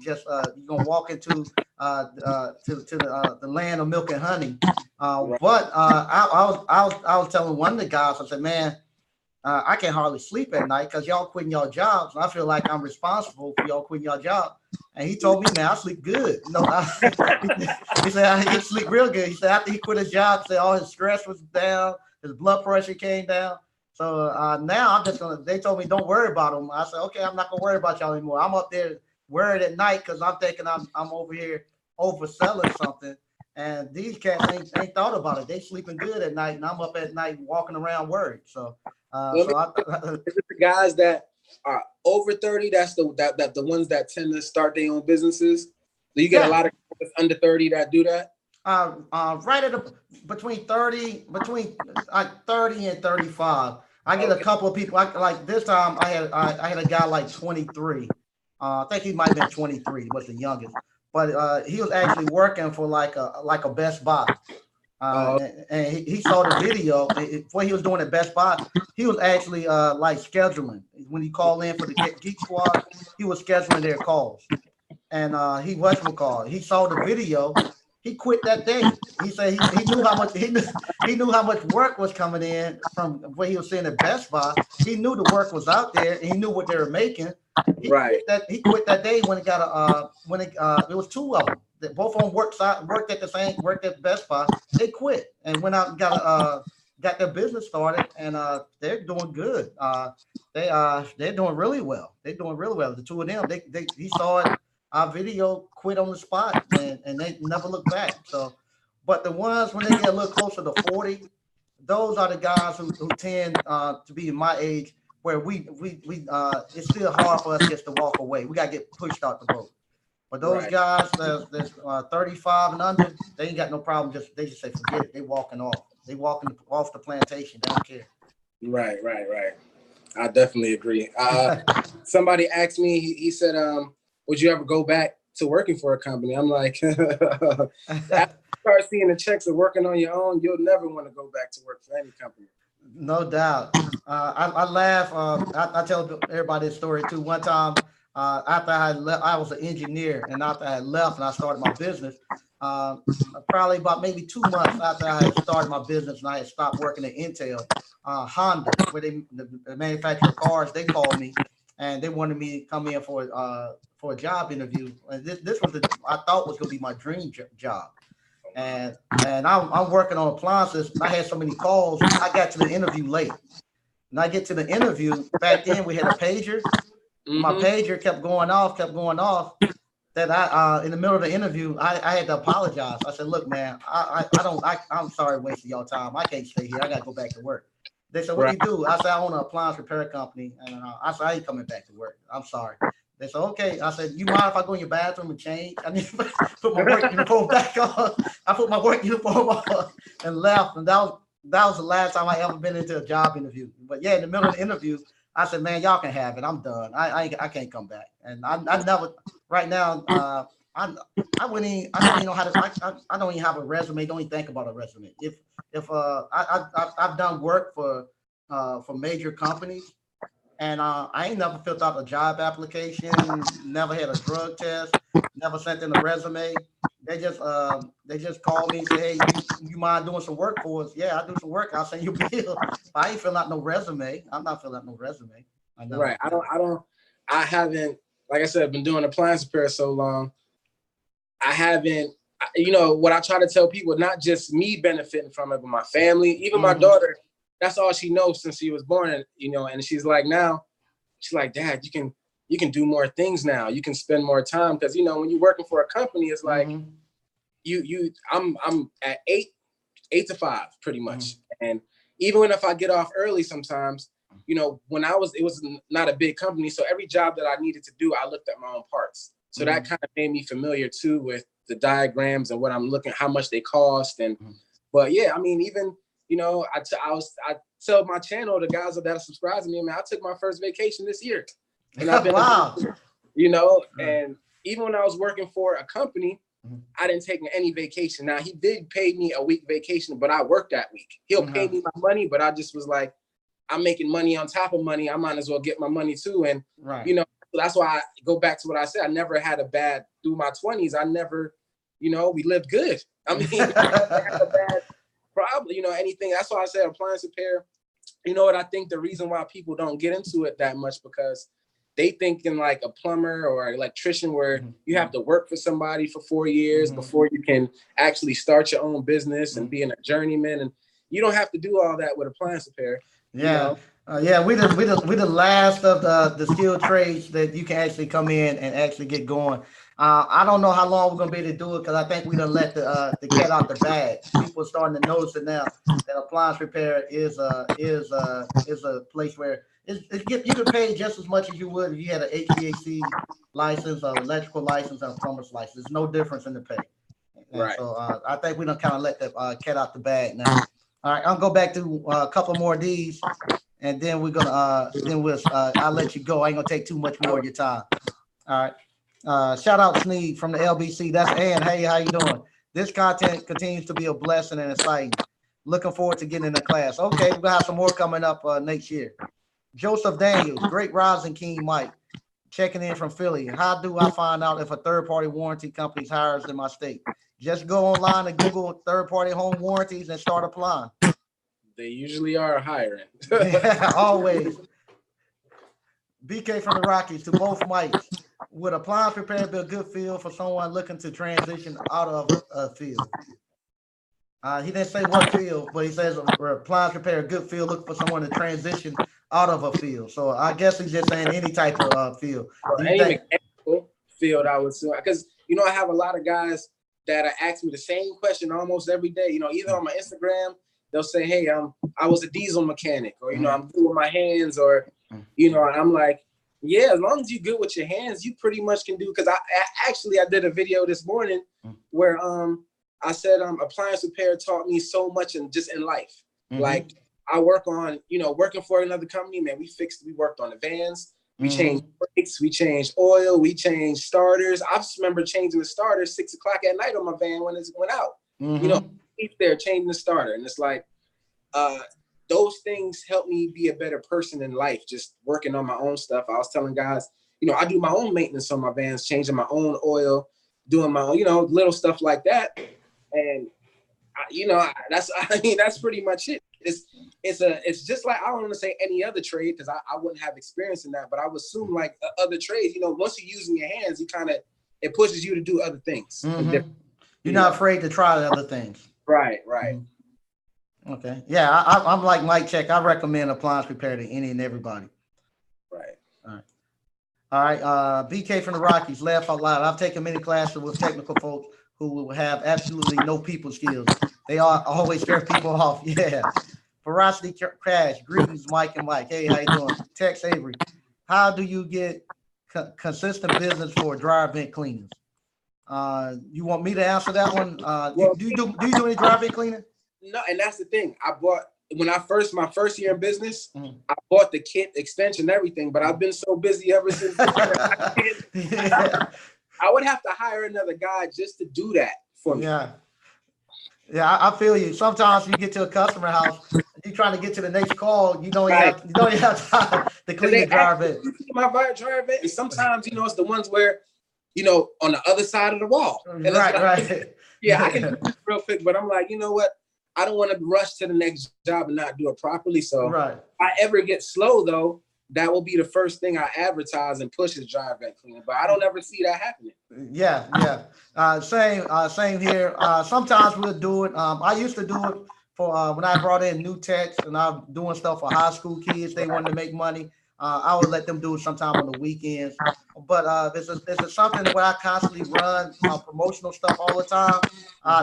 just you're going to walk into the land of milk and honey. But I was telling one of the guys, I said, man, I can't hardly sleep at night because y'all quitting your jobs. And I feel like I'm responsible for y'all quitting your job. And he told me, man, I sleep good. He said he sleep real good. He said after he quit his job, he said all his stress was down, his blood pressure came down. So now I'm just gonna. They told me don't worry about him. I said, okay, I'm not gonna worry about y'all anymore. I'm up there worried at night because I'm thinking I'm over here overselling something. And these cats ain't thought about it. They sleeping good at night, and I'm up at night walking around worried. So is it the guys that are over 30? That's the ones that tend to start their own businesses. Do you get a lot of guys under 30 that do that? Right at between 30 and 35. I get a couple of people. Like this time, I had a guy like 23. I think he might have been 23. Was the youngest, but he was actually working for like a Best Buy. And he saw the video. What he was doing at Best Buy, he was actually like scheduling. When he called in for the Geek Squad, he was scheduling their calls. And he saw the video. He quit that day. He said he knew how much he knew how much work was coming in from what he was seeing at Best Buy. He knew the work was out there, and he knew what they were making. He quit that day when it got it was two of them. Both of them worked at Best Buy. They quit and went out and got their business started, and they're doing good. They're doing really well. They're doing really well. The two of them, he saw it. Our video, quit on the spot, and they never look back. So, but the ones when they get a little closer to 40, those are the guys who tend to be in my age where we it's still hard for us just to walk away. We gotta get pushed out the boat. But those guys that's 35 and under, they ain't got no problem. They just say forget it. They walking off. They walking off the plantation. They don't care. Right. I definitely agree. Somebody asked me. He said, would you ever go back to working for a company? I'm like, after you start seeing the checks of working on your own, you'll never want to go back to work for any company. No doubt. I laugh. I tell everybody this story too. One time, after I had left, I was an engineer, and after I had left and I started my business, probably about maybe 2 months after I had started my business and I had stopped working at Intel, Honda, where they manufacture cars, they called me and they wanted me to come in for a job interview. And this was I thought was going to be my dream job. And I'm working on appliances. And I had so many calls. I got to the interview late. And I get to the interview. Back then we had a pager. Mm-hmm. My pager kept going off. That I in the middle of the interview, I had to apologize. I said, "Look, man, I'm sorry wasting your time. I can't stay here. I got to go back to work." They said, "What do you do?" I said, "I own an appliance repair company." And I said, "I ain't coming back to work. I'm sorry." They said, "Okay." I said, "You mind if I go in your bathroom and change? I need to put my work uniform back on." I put my work uniform on and left. And that was the last time I ever been into a job interview. But yeah, in the middle of the interview, I said, "Man, y'all can have it. I'm done. I can't come back." And I never. Right now, I don't even know how to. I don't even have a resume. Don't even think about a resume. If I've done work for major companies. And I ain't never filled out a job application, never had a drug test, never sent in a resume. They just call me and say, "Hey, you mind doing some work for us?" Yeah, I do some work. I'll send you a bill. I ain't filling out no resume. I'm not filling out no resume. Right. I haven't, like I said, I've been doing appliance repair so long. I haven't, what I try to tell people, not just me benefiting from it, but my family, even my daughter. That's all she knows since she was born, and she's like, "Dad, you can do more things now. You can spend more time." Because, when you're working for a company, it's like I'm at 8 to 5 pretty much. And even if I get off early sometimes, when it was not a big company. So every job that I needed to do, I looked at my own parts. So that kind of made me familiar too with the diagrams and what I'm looking, how much they cost. But yeah, I mean, even I tell my channel, the guys that are subscribed to me, man, I took my first vacation this year. And I've been, wow. And even when I was working for a company, I didn't take any vacation. Now, he did pay me a week vacation, but I worked that week. He'll pay me my money, but I just was like, I'm making money on top of money. I might as well get my money too. And, that's why I go back to what I said. I never had a bad, through my 20s, I never, we lived good. I mean, I had a bad problem, anything. That's why I said appliance repair. You know what? I think the reason why people don't get into it that much, because they think in like a plumber or electrician where you have to work for somebody for 4 years before you can actually start your own business and being a journeyman. And you don't have to do all that with appliance repair. Yeah. We the last of the skilled trades that you can actually come in and actually get going. I don't know how long we're gonna be able to do it, because I think we done let the cat out the bag. People are starting to notice it now that appliance repair is a place where you can pay just as much as you would if you had an HVAC license, or electrical license, or a plumber's license. There's no difference in the pay. And so I think we done kind of let the cat out the bag now. All right, I'll go back to a couple more of these, and then we're gonna I'll let you go. I ain't gonna take too much more of your time. All right. Shout out Sneed from the LBC. That's Ann. Hey, how you doing? This content continues to be a blessing and exciting. Looking forward to getting in the class. Okay, we're gonna have some more coming up next year. Joseph Daniels, Great Rising King Mike, checking in from Philly. How do I find out if a third-party warranty company hires in my state? Just go online and Google third-party home warranties and start applying. They usually are hiring. Yeah, always. BK from the Rockies, to both mics. Would appliance repair be a good field for someone looking to transition out of a field? He didn't say what field, but he says appliance repair a good field looking for someone to transition out of a field. So I guess he's just saying any type of field. Any mechanical field, I would say, because I have a lot of guys that ask me the same question almost every day. Either on my Instagram, they'll say, "Hey, I was a diesel mechanic," or I'm good with my hands, or and I'm like, yeah, as long as you're good with your hands, you pretty much can do. Because I did a video this morning where I said appliance repair taught me so much in life. Like I work on working for another company, man. We worked on the vans. We changed brakes, we changed oil, we changed starters. I just remember changing the starter 6 o'clock at night on my van when it went out. Keep there changing the starter, and it's like those things help me be a better person in life. Just working on my own stuff. I was telling guys, I do my own maintenance on my vans, changing my own oil, doing my own, little stuff like that, and that's pretty much it. It's just like, I don't want to say any other trade, because I wouldn't have experience in that, but I would assume like other trades, once you're using your hands, it pushes you to do other things. You're not afraid to try the other things. Right. Okay. Yeah, I'm like Mike Check. I recommend appliance repair to any and everybody. Right. All right. BK from the Rockies, laugh out loud. I've taken many classes with technical folks who have absolutely no people skills. They are always scare people off. Yeah. Ferocity Crash. Greetings, Mike and Mike. Hey, how you doing? Tex Avery. How do you get consistent business for dryer vent cleaners? You want me to answer that one? Do you do any dryer vent cleaning? No, and that's the thing. My first year in business, I bought the kit, extension, everything, but I've been so busy ever since. I would have to hire another guy just to do that for me. Yeah, I feel you. Sometimes you get to a customer house, you trying to get to the next call, you don't even have time to clean the dryer vent. My dryer vent, and sometimes it's the ones where on the other side of the wall. Right. Yeah, I can do this real quick, but I'm like, you know what? I don't want to rush to the next job and not do it properly. So if I ever get slow, though, that will be the first thing I advertise and push is dryer vent cleaning. But I don't ever see that happening. Yeah. Same here. Sometimes we'll do it. I used to do it for when I brought in new techs and I'm doing stuff for high school kids. They wanted to make money. I would let them do it sometime on the weekends. But if it's something where I constantly run promotional stuff all the time,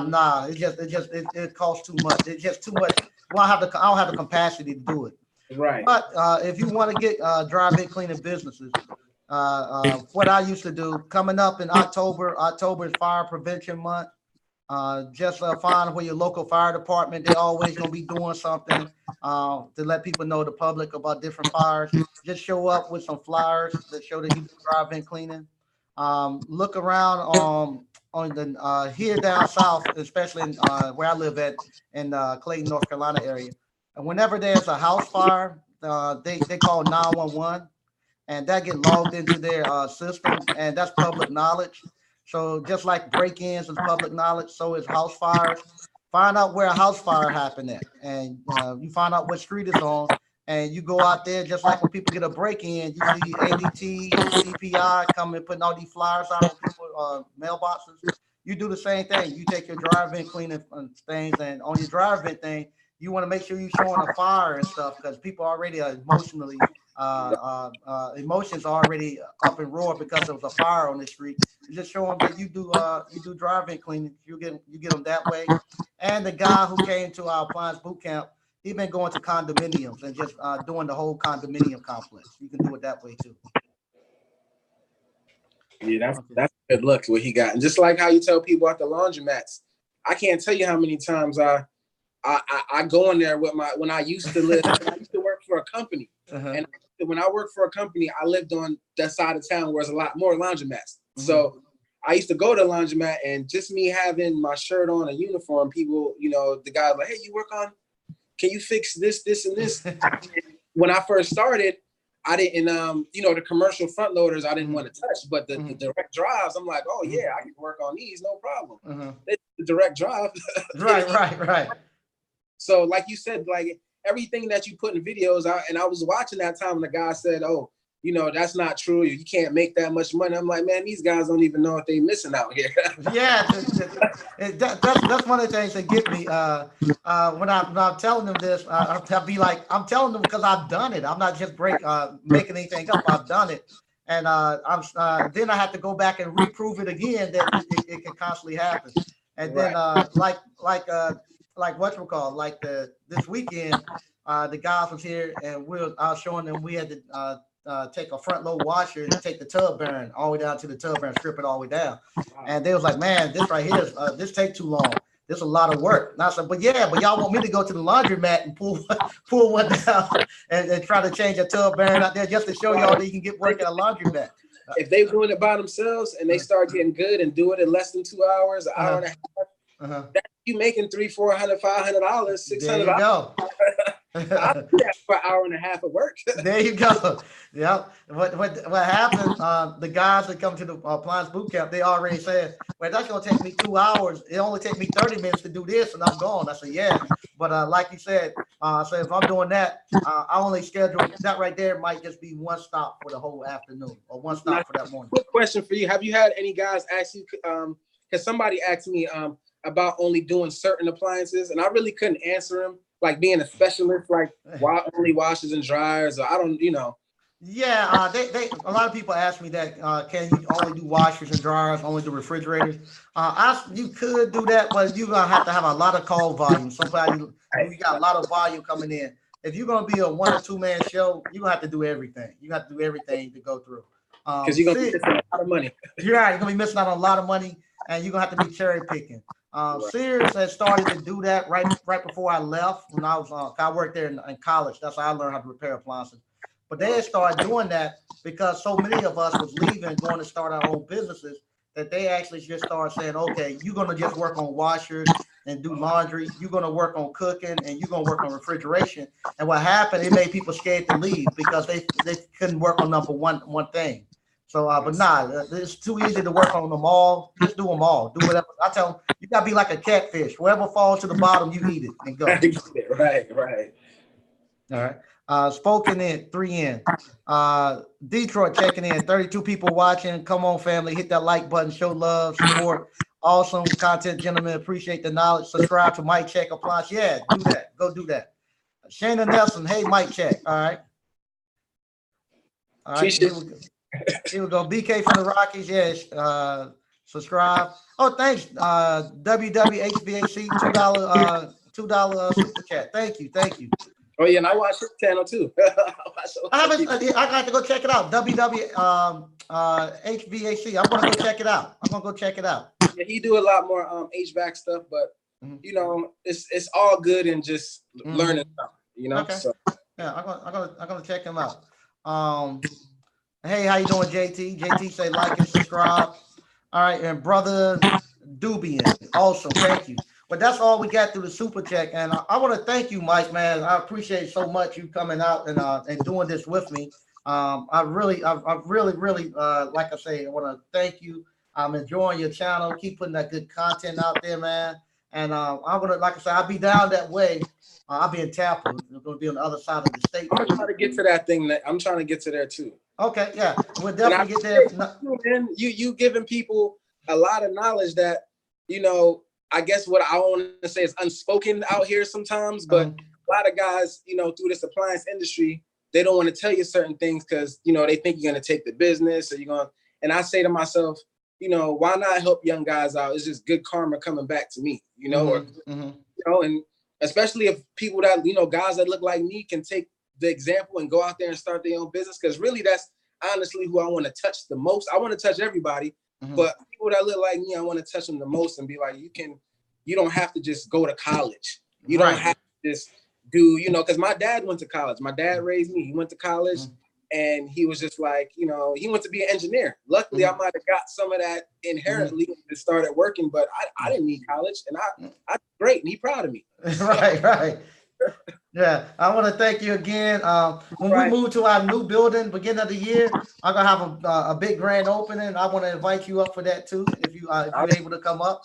nah, it costs too much. It's just too much. I don't have the capacity to do it. Right. But if you want to get dry vent cleaning businesses, what I used to do, coming up in October is fire prevention month. Just find where your local fire department, they're always going to be doing something to let people know, the public, about different fires. Just show up with some flyers that show that you do drive-in cleaning. Look around on the here down south, especially in where I live at in Clayton, North Carolina area. And whenever there's a house fire, they call 911, and that get logged into their system, and that's public knowledge. So just like break-ins is public knowledge, so is house fires. Find out where a house fire happened at, and you find out what street it's on, and you go out there. Just like when people get a break-in, you see ADT and CPI coming, putting all these flyers out on people mailboxes. You do the same thing. You take your drive-in cleaning things, and on your drive-in thing, you want to make sure you're showing a fire and stuff, because people already are emotionally emotions already up and roar because there was a fire on the street. You just show them that you do drive-in cleaning. You get them that way. And the guy who came to our appliance boot camp, he been going to condominiums and just doing the whole condominium complex. You can do it that way too. Yeah, that's a good look what he got. And just like how you tell people at the laundromats, I can't tell you how many times I go in there with when I used to work for a company. And when I worked for a company, I lived on that side of town where there's a lot more laundromats. So I used to go to the laundromat, and just me having my shirt on, a uniform, people, the guy like, hey, you work on, can you fix this, and this? When I first started, I didn't, the commercial front loaders, I didn't want to touch, but the direct drives, I'm like, oh yeah, I can work on these, no problem. The direct drive. Right. So like you said, like everything that you put in videos out, and I was watching that time when the guy said, oh, that's not true. You can't make that much money. I'm like, man, these guys don't even know what they're missing out here. Yeah, that's one of the things that get me. When I'm telling them this, I'll be like, I'm telling them because I've done it. I'm not just making anything up. I've done it, and then I have to go back and reprove it again that it can constantly happen. And then like this weekend, the guys was here, and I was showing them we had to take a front load washer and take the tub bearing all the way down to the tub bearing, strip it all the way down. And they was like, man, this right here, this take too long. This is a lot of work. And I said, but y'all want me to go to the laundromat and pull one down and try to change a tub bearing out there just to show y'all that you can get work at a laundromat. If they doing it by themselves and they start getting good and do it in less than 2 hours, an hour and a half, you making $300, $400, $500, $600. There you go. I do that for an hour and a half of work. There you go. Yeah. What happened? The guys that come to the appliance boot camp, they already said, well, that's gonna take me 2 hours. It only take me 30 minutes to do this, and I'm gone. I said, yeah. But like you said, I said if I'm doing that, I only schedule that right there. Might just be one stop for the whole afternoon, or one stop for that morning. Quick question for you: have you had any guys ask you? Because somebody asked me about only doing certain appliances, and I really couldn't answer them. Like being a specialist, like only washers and dryers, or I don't, Yeah, they a lot of people ask me that. Can you only do washers and dryers, only do refrigerators? You could do that, but you're gonna have to have a lot of call volume. You got a lot of volume coming in. If you're gonna be a 1 or 2 man show, you're gonna have to do everything. You have to do everything to go through. Because you're gonna be missing a lot of money. You're right. You're gonna be missing out on a lot of money, and you're gonna have to be cherry picking. Sears has started to do that right before I left. When I worked there in college, that's how I learned how to repair appliances. But they had started doing that because so many of us was leaving, going to start our own businesses, that they actually just started saying, okay, you're gonna just work on washers and do laundry. You're gonna work on cooking, and you're gonna work on refrigeration. And what happened? It made people scared to leave because they couldn't work on number one thing. So, but it's too easy to work on them all. Just do them all. Do whatever. I tell them, you gotta be like a catfish. Whoever falls to the bottom, you eat it and go. Right. All right. Spoken in 3N. Detroit checking in. 32 people watching. Come on, family. Hit that like button. Show love, support. Awesome content, gentlemen. Appreciate the knowledge. Subscribe to Mike Check Appliance. Yeah, do that. Go do that. Shana Nelson. Hey, Mike Check. All right. Here we go. BK from the Rockies. Yes. Subscribe. Oh, thanks. WWHVAC $2 super chat. Thank you. Oh yeah, and I watch his channel too. I haven't. I got to go check it out. HVAC. I'm gonna go check it out. I'm gonna go check it out. Yeah, he do a lot more HVAC stuff, but you know, it's all good and just learning stuff. You know. Okay. So. Yeah, I'm gonna check him out. Hey, how you doing, JT? JT say like and subscribe. All right, and brother Dubian, also thank you. But that's all we got through the super check, and I want to thank you, Mike, man. I appreciate so much you coming out and doing this with me. I really, like I say, I want to thank you. I'm enjoying your channel. Keep putting that good content out there, man. And I'm gonna, like I said, I'll be down that way. I'll be in Tampa. I'm gonna be on the other side of the state. I'm trying to get to that thing. I'm trying to get to there too. Okay, yeah, we'll definitely get there. Man, you giving people a lot of knowledge that, you know, I guess what I want to say is unspoken out here sometimes, but a lot of guys, you know, through this appliance industry, they don't want to tell you certain things because, you know, they think you're going to take the business or you're going to, and I say to myself, you know, why not help young guys out? It's just good karma coming back to me, you know, or, you know, and especially if people that, you know, guys that look like me can take the example and go out there and start their own business. Cause really that's honestly who I want to touch the most. I want to touch everybody, but people that look like me, I want to touch them the most and be like, you don't have to just go to college. You don't have to just do, you know, cause my dad went to college. My dad raised me. He went to college and he was just like, you know, he went to be an engineer. Luckily, I might have got some of that inherently and started working, but I didn't need college and I great. And he proud of me. Right. Yeah, I want to thank you again. When we move to our new building, beginning of the year, I'm gonna have a big grand opening. I want to invite you up for that too, if you're able to come up.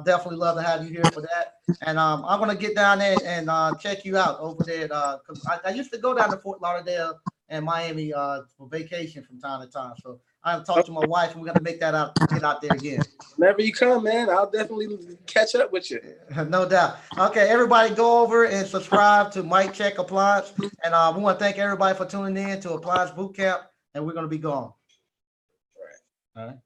Definitely love to have you here for that. And I'm gonna get down there and check you out over there. Cause I used to go down to Fort Lauderdale and Miami for vacation from time to time. So I'll talk to my wife and we're gonna make that get out there again. Whenever you come, man, I'll definitely catch up with you. No doubt. Okay, everybody go over and subscribe to Mike Check Appliance. And we want to thank everybody for tuning in to Appliance Bootcamp, and we're going to be gone. All right.